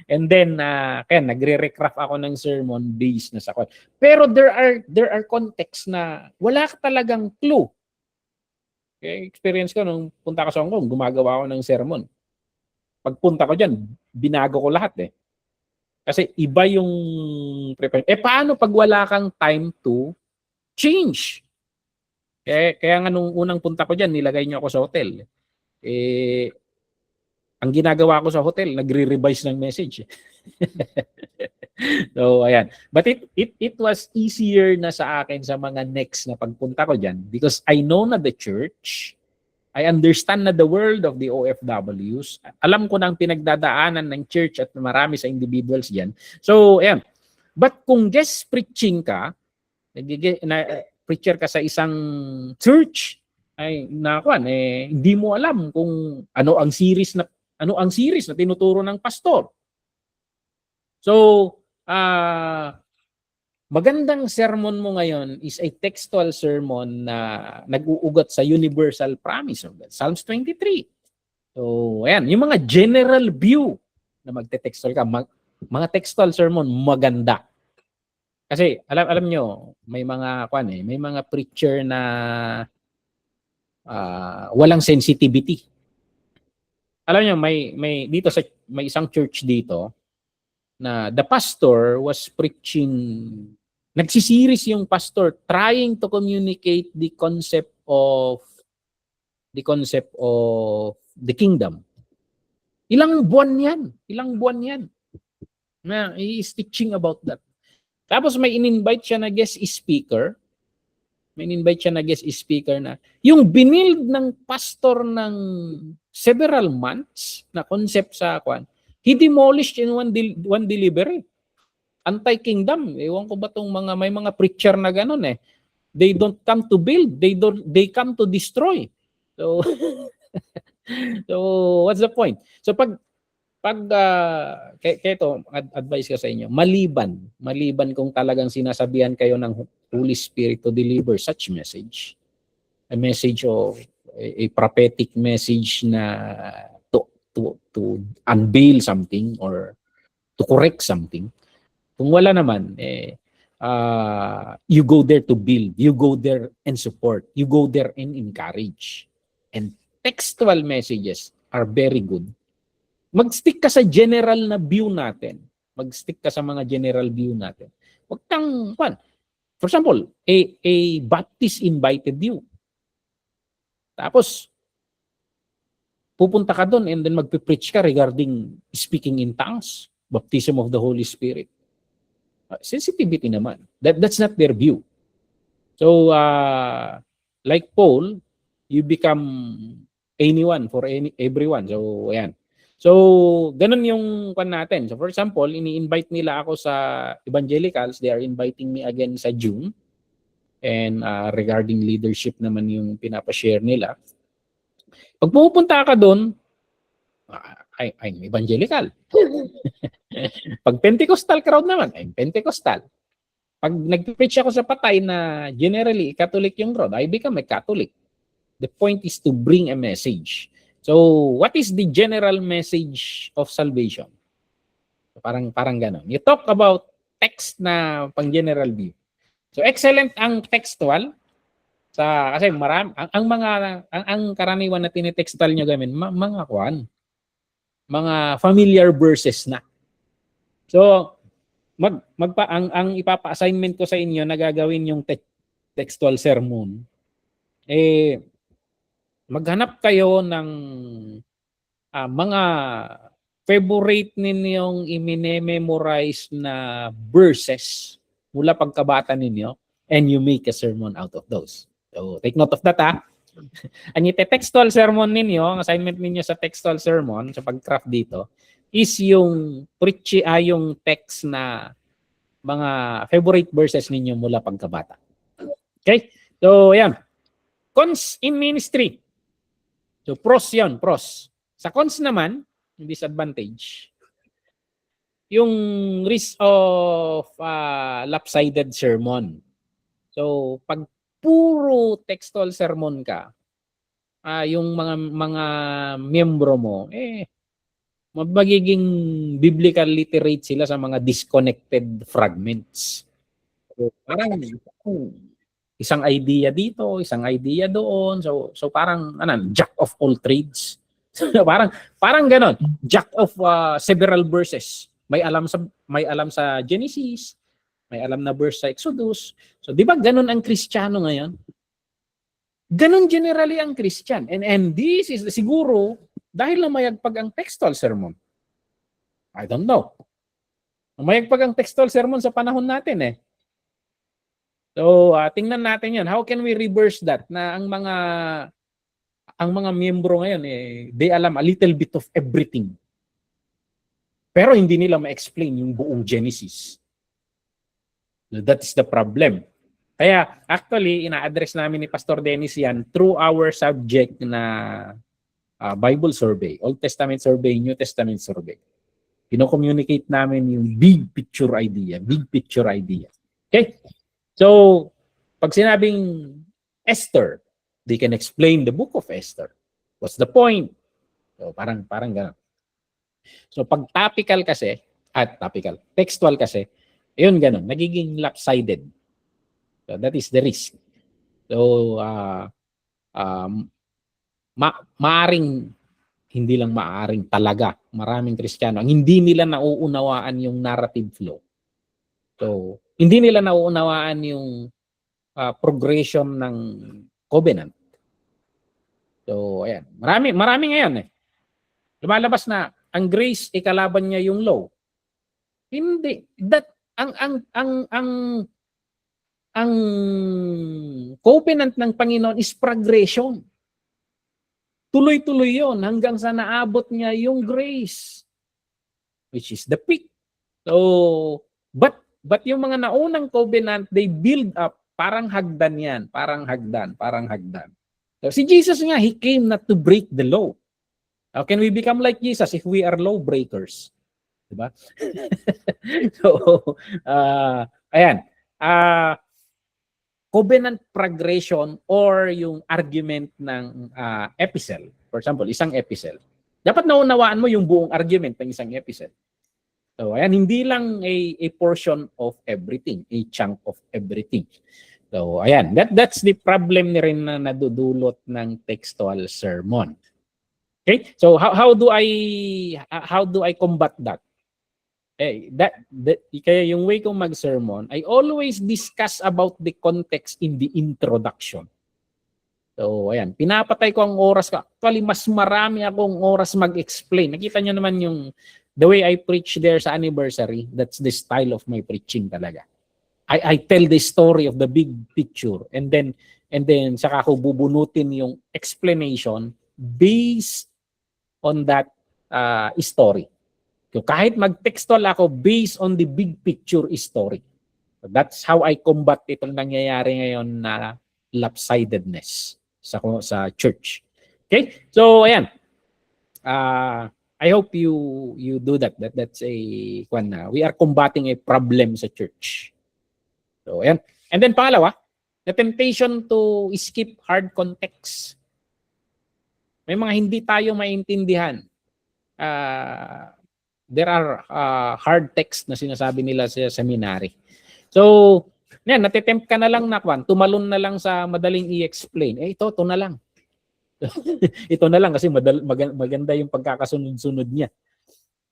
And then kaya nagre-recraft ako ng sermon based na sa crowd. Pero there are contexts na wala ka talagang clue. Okay, experience ko nung punta ko sa Hong Kong, gumagawa ako ng sermon. Pagpunta ko dyan, binago ko lahat Kasi iba yung preparation. Paano pag wala kang time to change? Kaya nga nung unang punta ko dyan, nilagay niyo ako sa hotel. Ang ginagawa ko sa hotel, nagre-revise ng message. So, ayan. But it was easier na sa akin sa mga next na pagpunta ko dyan because I know na the church, I understand na the world of the OFWs. Alam ko na ang pinagdadaanan ng church at marami sa individuals diyan. So, ayan. But kung guest preaching ka, preacher ka sa isang church, ay hindi mo alam kung ano ang series na tinuturo ng pastor. So, magandang sermon mo ngayon is a textual sermon na nag-uugat sa universal promise of God. Psalms 23. So, ayan. Yung mga general view na magte-textual ka, mga textual sermon, maganda. Kasi, alam nyo, may mga preacher na walang sensitivity. Alam nyo, may isang church dito na the pastor was preaching, nagsisiris yung pastor trying to communicate the concept of the kingdom. Ilang buwan yan na he is teaching about that. Tapos may in-invite siya na guest speaker. Na yung binild ng pastor ng several months na concept sa kwan, he demolished in one delivery. Anti-kingdom. Ewan ko ba tong may mga preacher na ganun eh. They don't come to build, they come to destroy. So so what's the point? So pag ito, advice ko sa inyo, maliban kung talagang sinasabihan kayo ng Holy Spirit to deliver such message, a message of a prophetic message na to unveil something or to correct something. Kung wala naman, you go there to build, you go there and support, you go there and encourage. And textual messages are very good. Mag-stick ka sa general na view natin. Mag-stick ka sa mga general view natin. Huwag kang, for example, a Baptist invited you. Tapos, pupunta ka doon and then magpipreach ka regarding speaking in tongues, baptism of the Holy Spirit. Sensitivity naman. That's not their view. So, like Paul, you become anyone for everyone. So, ayan. So, ganun yung kwan natin. So, for example, ini-invite nila ako sa evangelicals. They are inviting me again sa June. And regarding leadership naman yung pinapashare nila. Pag pupunta ka doon, I'm evangelical. Pag Pentecostal crowd naman, I'm Pentecostal. Pag nag-preach ako sa patay na generally Catholic yung crowd, I become a Catholic. The point is to bring a message. So, what is the general message of salvation? Parang gano'n. You talk about text na pang general view. So, excellent ang textual kasi marami ang karaniwan na tinitextual nyo gamin mga familiar verses na. So, ang ipapa-assignment ko sa inyo na gagawin yung textual sermon maghanap kayo ng mga favorite ninyong i-memorize na verses mula pagkabata ninyo and you make a sermon out of those. So, take note of that Ang textual sermon ninyo, ang assignment ninyo sa textual sermon, sa pag-craft dito, is yung yung text na mga favorite verses ninyo mula pagkabata. Okay? So, yan. Cons in ministry. So, pros yan, pros. Sa cons naman, yung disadvantage, yung risk of lopsided sermon. So, pag puro textual sermon ka, yung mga miyembro mo, magiging biblical literate sila sa mga disconnected fragments. So, parang isang idea dito, isang idea doon. So parang jack of all trades. parang ganon, jack of several verses. May alam sa Genesis, may alam na verse sa Exodus. So di ba ganon ang Kristiyano ngayon? Ganon generally ang Christian. And this is siguro dahil namayagpag ang textual sermon. I don't know. Namayagpag ang textual sermon sa panahon natin So, tingnan natin 'yan. How can we reverse that na ang mga miyembro ngayon they alam a little bit of everything. Pero hindi nila ma-explain yung buong Genesis. So, that is the problem. Kaya actually ina-address namin ni Pastor Dennis 'yan through our subject na Bible survey, Old Testament survey, New Testament survey. Kino-communicate namin yung big picture idea. Okay? So, pag sinabing Esther, they can explain the book of Esther. What's the point? So, parang gano'n. So, pag textual kasi, yun gano'n, nagiging lopsided. So, that is the risk. So, maaring hindi lang maaaring talaga maraming Kristiyano ang hindi nila nauunawaan yung narrative flow. So, hindi nila nauunawaan yung progression ng covenant. So, ayan. Marami ngayon eh. Lumalabas na ang grace ikalaban niya yung law. Hindi. That ang covenant ng Panginoon is progression. Tuloy-tuloy 'yon hanggang sa naabot niya yung grace, which is the peak. So, but yung mga naunang covenant, they build up parang hagdan yan, parang hagdan. So, si Jesus nga, He came not to break the law. How can we become like Jesus if we are law breakers? Diba? So, ayan. Covenant progression or yung argument ng epistle. For example, isang epistle. Dapat naunawaan mo yung buong argument ng isang epistle. So, ayan, hindi lang a portion of everything, a chunk of everything. So, ayan, that's the problem ni rin na nadudulot ng textual sermon. Okay? So, how do I combat that? Kaya yung way kong mag-sermon, I always discuss about the context in the introduction. So, ayan, pinapatay ko ang oras ko. Actually, mas marami akong oras mag-explain. Nakita nyo naman yung the way I preach there sa anniversary, that's the style of my preaching talaga. I tell the story of the big picture and then saka ko bubunutin yung explanation based on that story. So, kahit mag-textual ako based on the big picture story. So, that's how I combat itong nangyayari ngayon na lopsidedness sa church. Okay? So, ayan. I hope you do that. That's we are combating a problem sa church. So, ayan. And then pangalawa, the temptation to skip hard context. May mga hindi tayo maintindihan. There are hard text na sinasabi nila sa seminary. So, yan, natitempt ka na lang na tumalon na lang sa madaling i-explain. Ito na lang. Ito na lang kasi maganda yung pagkakasunod-sunod niya.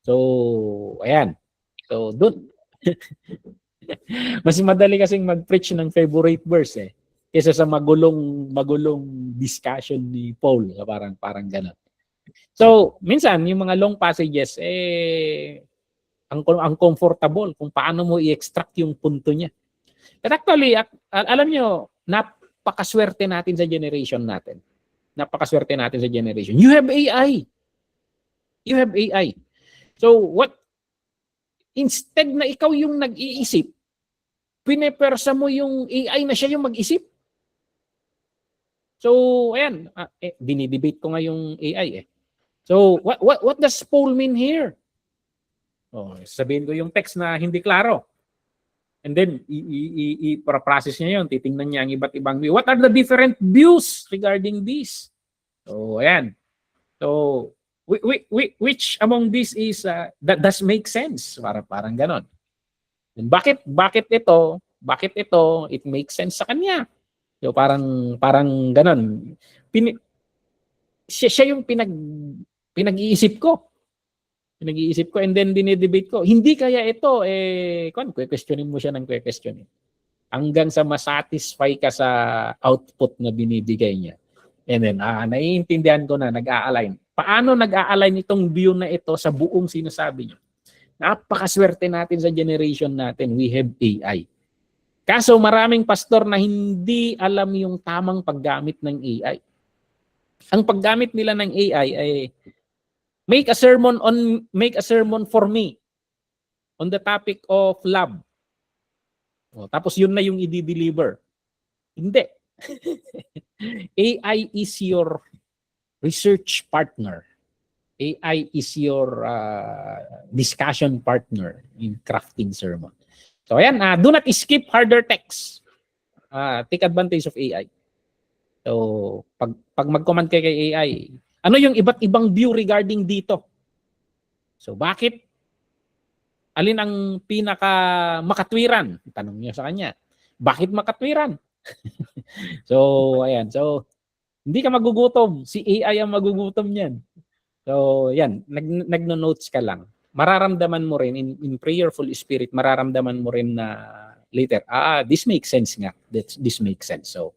So, ayan. So, doon. Mas madali kasing mag-preach ng favorite verse kaysa sa magulong discussion ni Paul. Parang gano'n. So, minsan, yung mga long passages, ang comfortable kung paano mo i-extract yung punto niya. But actually, alam nyo, napakaswerte natin sa generation natin. Napakaswerte natin sa generation. You have AI. You have AI. So, instead na ikaw yung nag-iisip, pinepersa mo yung AI na siya yung mag-isip. So, ayan, dinidebate ko nga yung AI So, what does Paul mean here? Sabihin ko yung text na hindi klaro. And then, i-process niya yun. Titingnan niya ang iba't ibang view. What are the different views regarding this? So, ayan. So, which among these is, that does make sense? Parang ganon. And bakit ito, it makes sense sa kanya. So, parang ganon. Siya yung pinag-iisip ko and then dinidebate ko. Hindi kaya ito, questionin mo siya ng questionin. Hanggang sa masatisfy ka sa output na binibigay niya. And then, naiintindihan ko na, nag-a-align. Paano nag-a-align itong view na ito sa buong sinasabi niyo? Napakaswerte natin sa generation natin. We have AI. Kaso maraming pastor na hindi alam yung tamang paggamit ng AI. Ang paggamit nila ng AI ay make a sermon for me on the topic of love. Tapos yun na yung i-deliver. Hindi. AI is your research partner. AI is your discussion partner in crafting sermon. So ayan, do not skip harder text. Take advantage of AI. So pag mag-comment kay AI, ano yung iba't ibang view regarding dito? So bakit? Alin ang pinaka makatwiran? Tanong niyo sa kanya. Bakit makatwiran? So ayan, so hindi ka magugutom. Si AI ang magugutom niyan. So So, yan, nagno-notes ka lang. Mararamdaman mo rin in prayerful spirit, mararamdaman mo rin na later, this makes sense nga. This makes sense. So,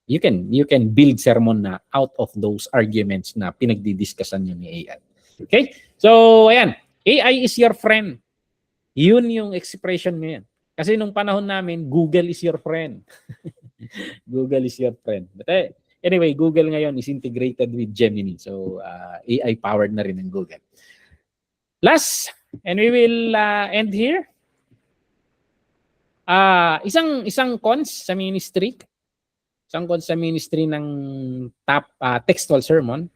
you can build sermon na out of those arguments na pinagdidiskussan niyo ni AI. Okay? So, ayan, AI is your friend. Yun yung expression niya yan. Kasi nung panahon namin, Google is your friend. Google is your friend. But anyway, Google ngayon is integrated with Gemini. So, AI-powered na rin ng Google. Last, and we will end here. Isang cons sa ministry. Isang cons sa ministry ng top textual sermon.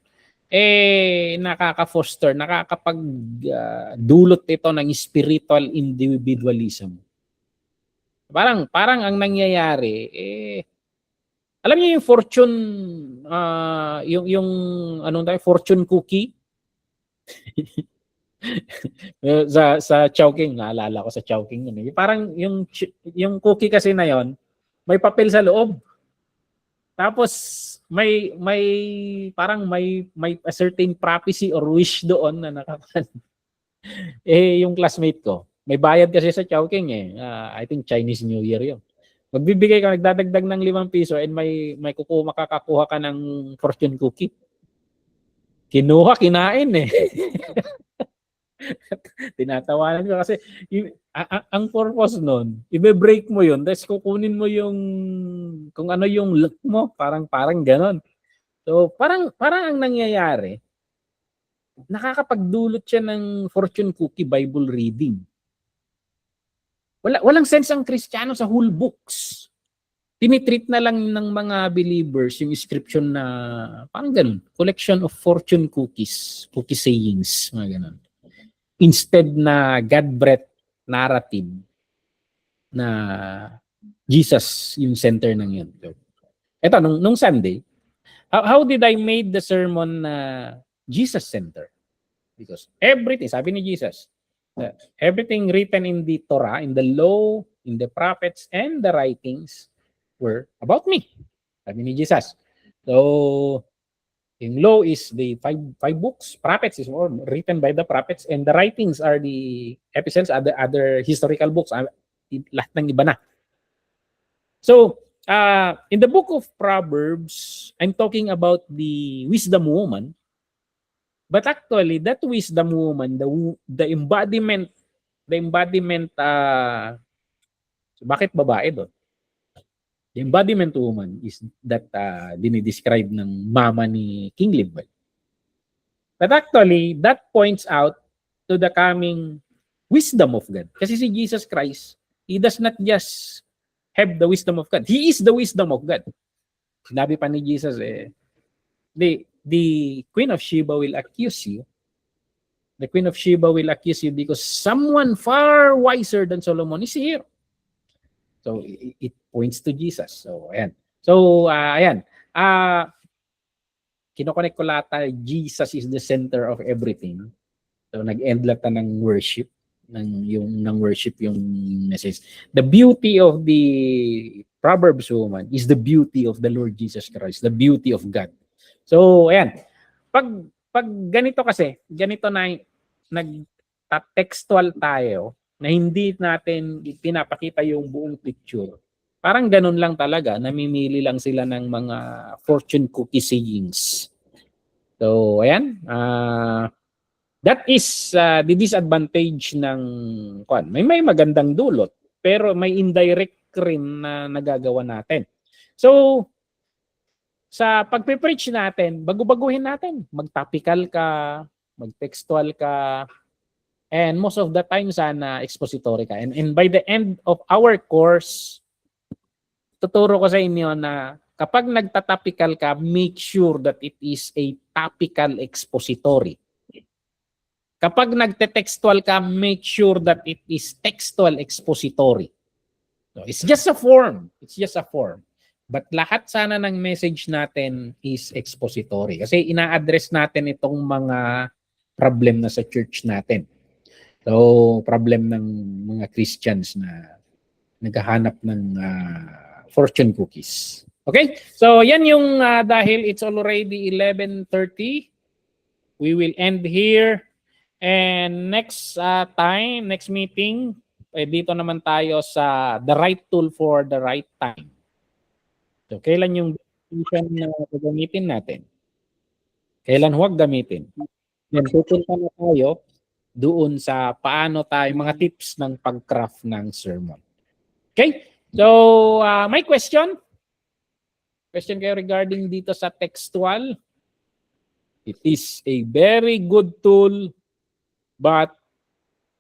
Nakaka-foster, nakakapag-dulot ito ng spiritual individualism. Parang ang nangyayari, alam niyo yung fortune, yung fortune cookie? sa Chowking, naalala ko sa Chowking yun. Parang yung cookie kasi na yon, may papel sa loob. Tapos may a certain prophecy or wish doon na nakakan. Yung classmate ko, may bayad kasi sa Chowking I think Chinese New Year yun. Magbibigay ka, nagdadagdag ng 5 piso and may makakakuha ka ng fortune cookie. Kinuha, kinain Tinatawanan ko kasi ang purpose nun, ibe-break mo yun, tapos kukunin mo yung kung ano yung luck mo, parang ganon. So, parang ang nangyayari, nakakapagdulot siya ng fortune cookie Bible reading. Walang sense ang Kristiyano sa whole books. Tinitreat na lang ng mga believers yung description na parang ganun, collection of fortune cookies, cookie sayings, mga ganun. Instead na God-breathed narrative na Jesus yung center ng yun. So, eto, nung Sunday, how did I made the sermon na Jesus center? Because everything, sabi ni Jesus, everything written in the Torah, in the law, in the prophets, and the writings were about me. Sabi ni Jesus. So, yung law is the five books, prophets is more written by the prophets, and the writings are the epistles, other historical books, lahat ng iba na. So, in the book of Proverbs, I'm talking about the wisdom woman. But actually, that wisdom woman, the embodiment, bakit babae doon? The embodiment woman is that dinidescribe ng mama ni King Lemuel. But actually, that points out to the coming wisdom of God. Kasi si Jesus Christ, He does not just have the wisdom of God. He is the wisdom of God. Sinabi pa ni Jesus, the Queen of Sheba will accuse you. The Queen of Sheba will accuse you because someone far wiser than Solomon is here. So, it points to Jesus. So, ayan. So, ayan. Kinoconnect ko lahat tayo. Jesus is the center of everything. So, nag-end lahat ng worship. Ng worship yung message. The beauty of the Proverbs woman is the beauty of the Lord Jesus Christ. The beauty of God. So, ayan. Pag ganito kasi, ganito na nag-textual tayo, na hindi natin pinapakita yung buong picture. Parang ganun lang talaga, namimili lang sila ng mga fortune cookie sayings. So, ayan. That is the disadvantage ng may magandang dulot, pero may indirect rin na nagagawa natin. So, sa pagpe-preach natin, bago-baguhin natin. Mag-topical ka, mag-textual ka, and most of the time sana expository ka. And by the end of our course, tuturo ko sa inyo na kapag nagtatopical ka, make sure that it is a topical expository. Kapag nagte-textual ka, make sure that it is textual expository. So, it's just a form. It's just a form. But lahat sana ng message natin is expository. Kasi ina-address natin itong mga problem na sa church natin. So, problem ng mga Christians na naghahanap ng fortune cookies. Okay? So, yan yung dahil it's already 11:30. we will end here. And next time, next meeting, dito naman tayo sa the right tool for the right time. So, kailan yung decision na gagamitin natin? Kailan huwag gamitin? Then, pupunta na tayo doon sa paano tayo, mga tips ng pag-craft ng sermon. Okay? So, may question? Question kayo regarding dito sa textual? It is a very good tool, but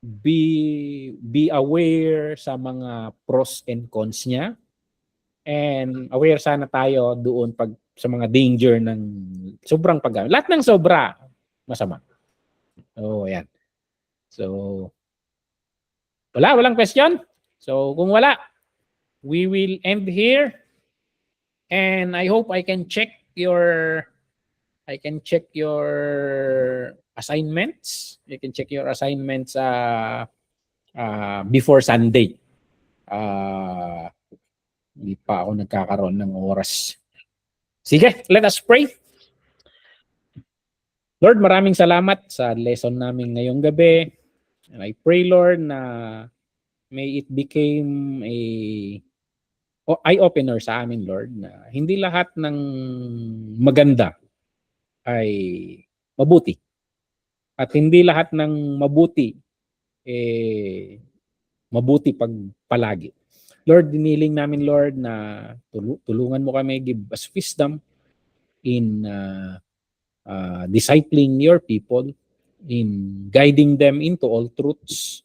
be aware sa mga pros and cons niya. And aware sana tayo doon pag sa mga danger ng sobrang paggamit. Lahat ng sobra, masama. So, ayan. So, walang question? So, kung wala, we will end here. And I hope I can check your assignments. You can check your assignments before Sunday. Hindi pa ako nagkakaroon ng oras. Sige, let us pray. Lord, maraming salamat sa lesson namin ngayong gabi. And I pray, Lord, na may it became a eye-opener sa amin, Lord, na hindi lahat ng maganda ay mabuti. At hindi lahat ng mabuti mabuti pag palagi. Lord, diniling namin, Lord, na tulungan mo kami, give us wisdom in discipling your people, in guiding them into all truths,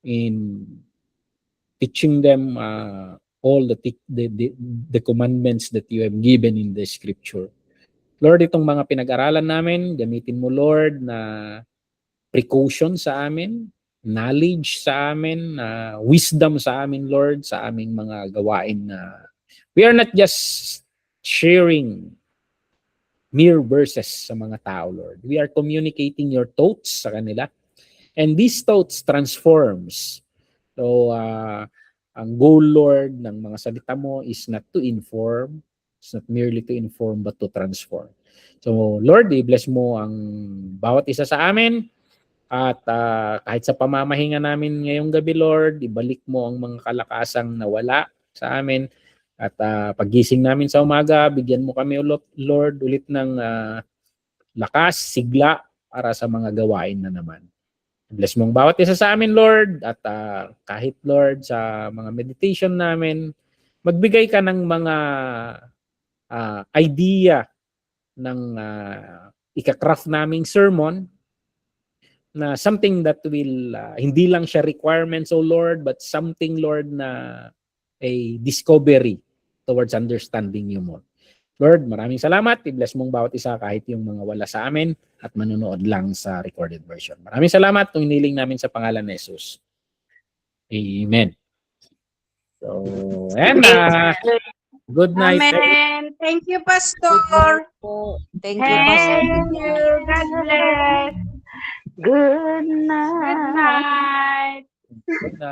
in teaching them all the commandments that you have given in the scripture. Lord, itong mga pinag-aralan namin, gamitin mo, Lord, na precaution sa amin, knowledge sa amin, wisdom sa amin, Lord, sa aming mga gawain na we are not just sharing mere verses sa mga tao, Lord. We are communicating your thoughts sa kanila. And these thoughts transforms. So, ang goal, Lord, ng mga salita mo is not to inform, it's not merely to inform, but to transform. So, Lord, i-bless mo ang bawat isa sa amin. At kahit sa pamamahinga namin ngayong gabi, Lord, ibalik mo ang mga kalakasang nawala sa amin. At paggising namin sa umaga, bigyan mo kami, Lord, ulit ng lakas, sigla para sa mga gawain na naman. Bless mong bawat isa sa amin, Lord. At kahit, Lord, sa mga meditation namin, magbigay ka ng mga idea ng ika-craft naming sermon na something that will, hindi lang siya requirements, O Lord, but something, Lord, na a discovery towards understanding you more. Lord, maraming salamat. I-bless mong bawat isa kahit yung mga wala sa amin at manunood lang sa recorded version. Maraming salamat. Itong hiniling namin sa pangalan ni Jesus. Amen. So, and good night. Amen. Thank you, Pastor. Thank you, Pastor. Thank you. God bless. Good night. Good night. Good night.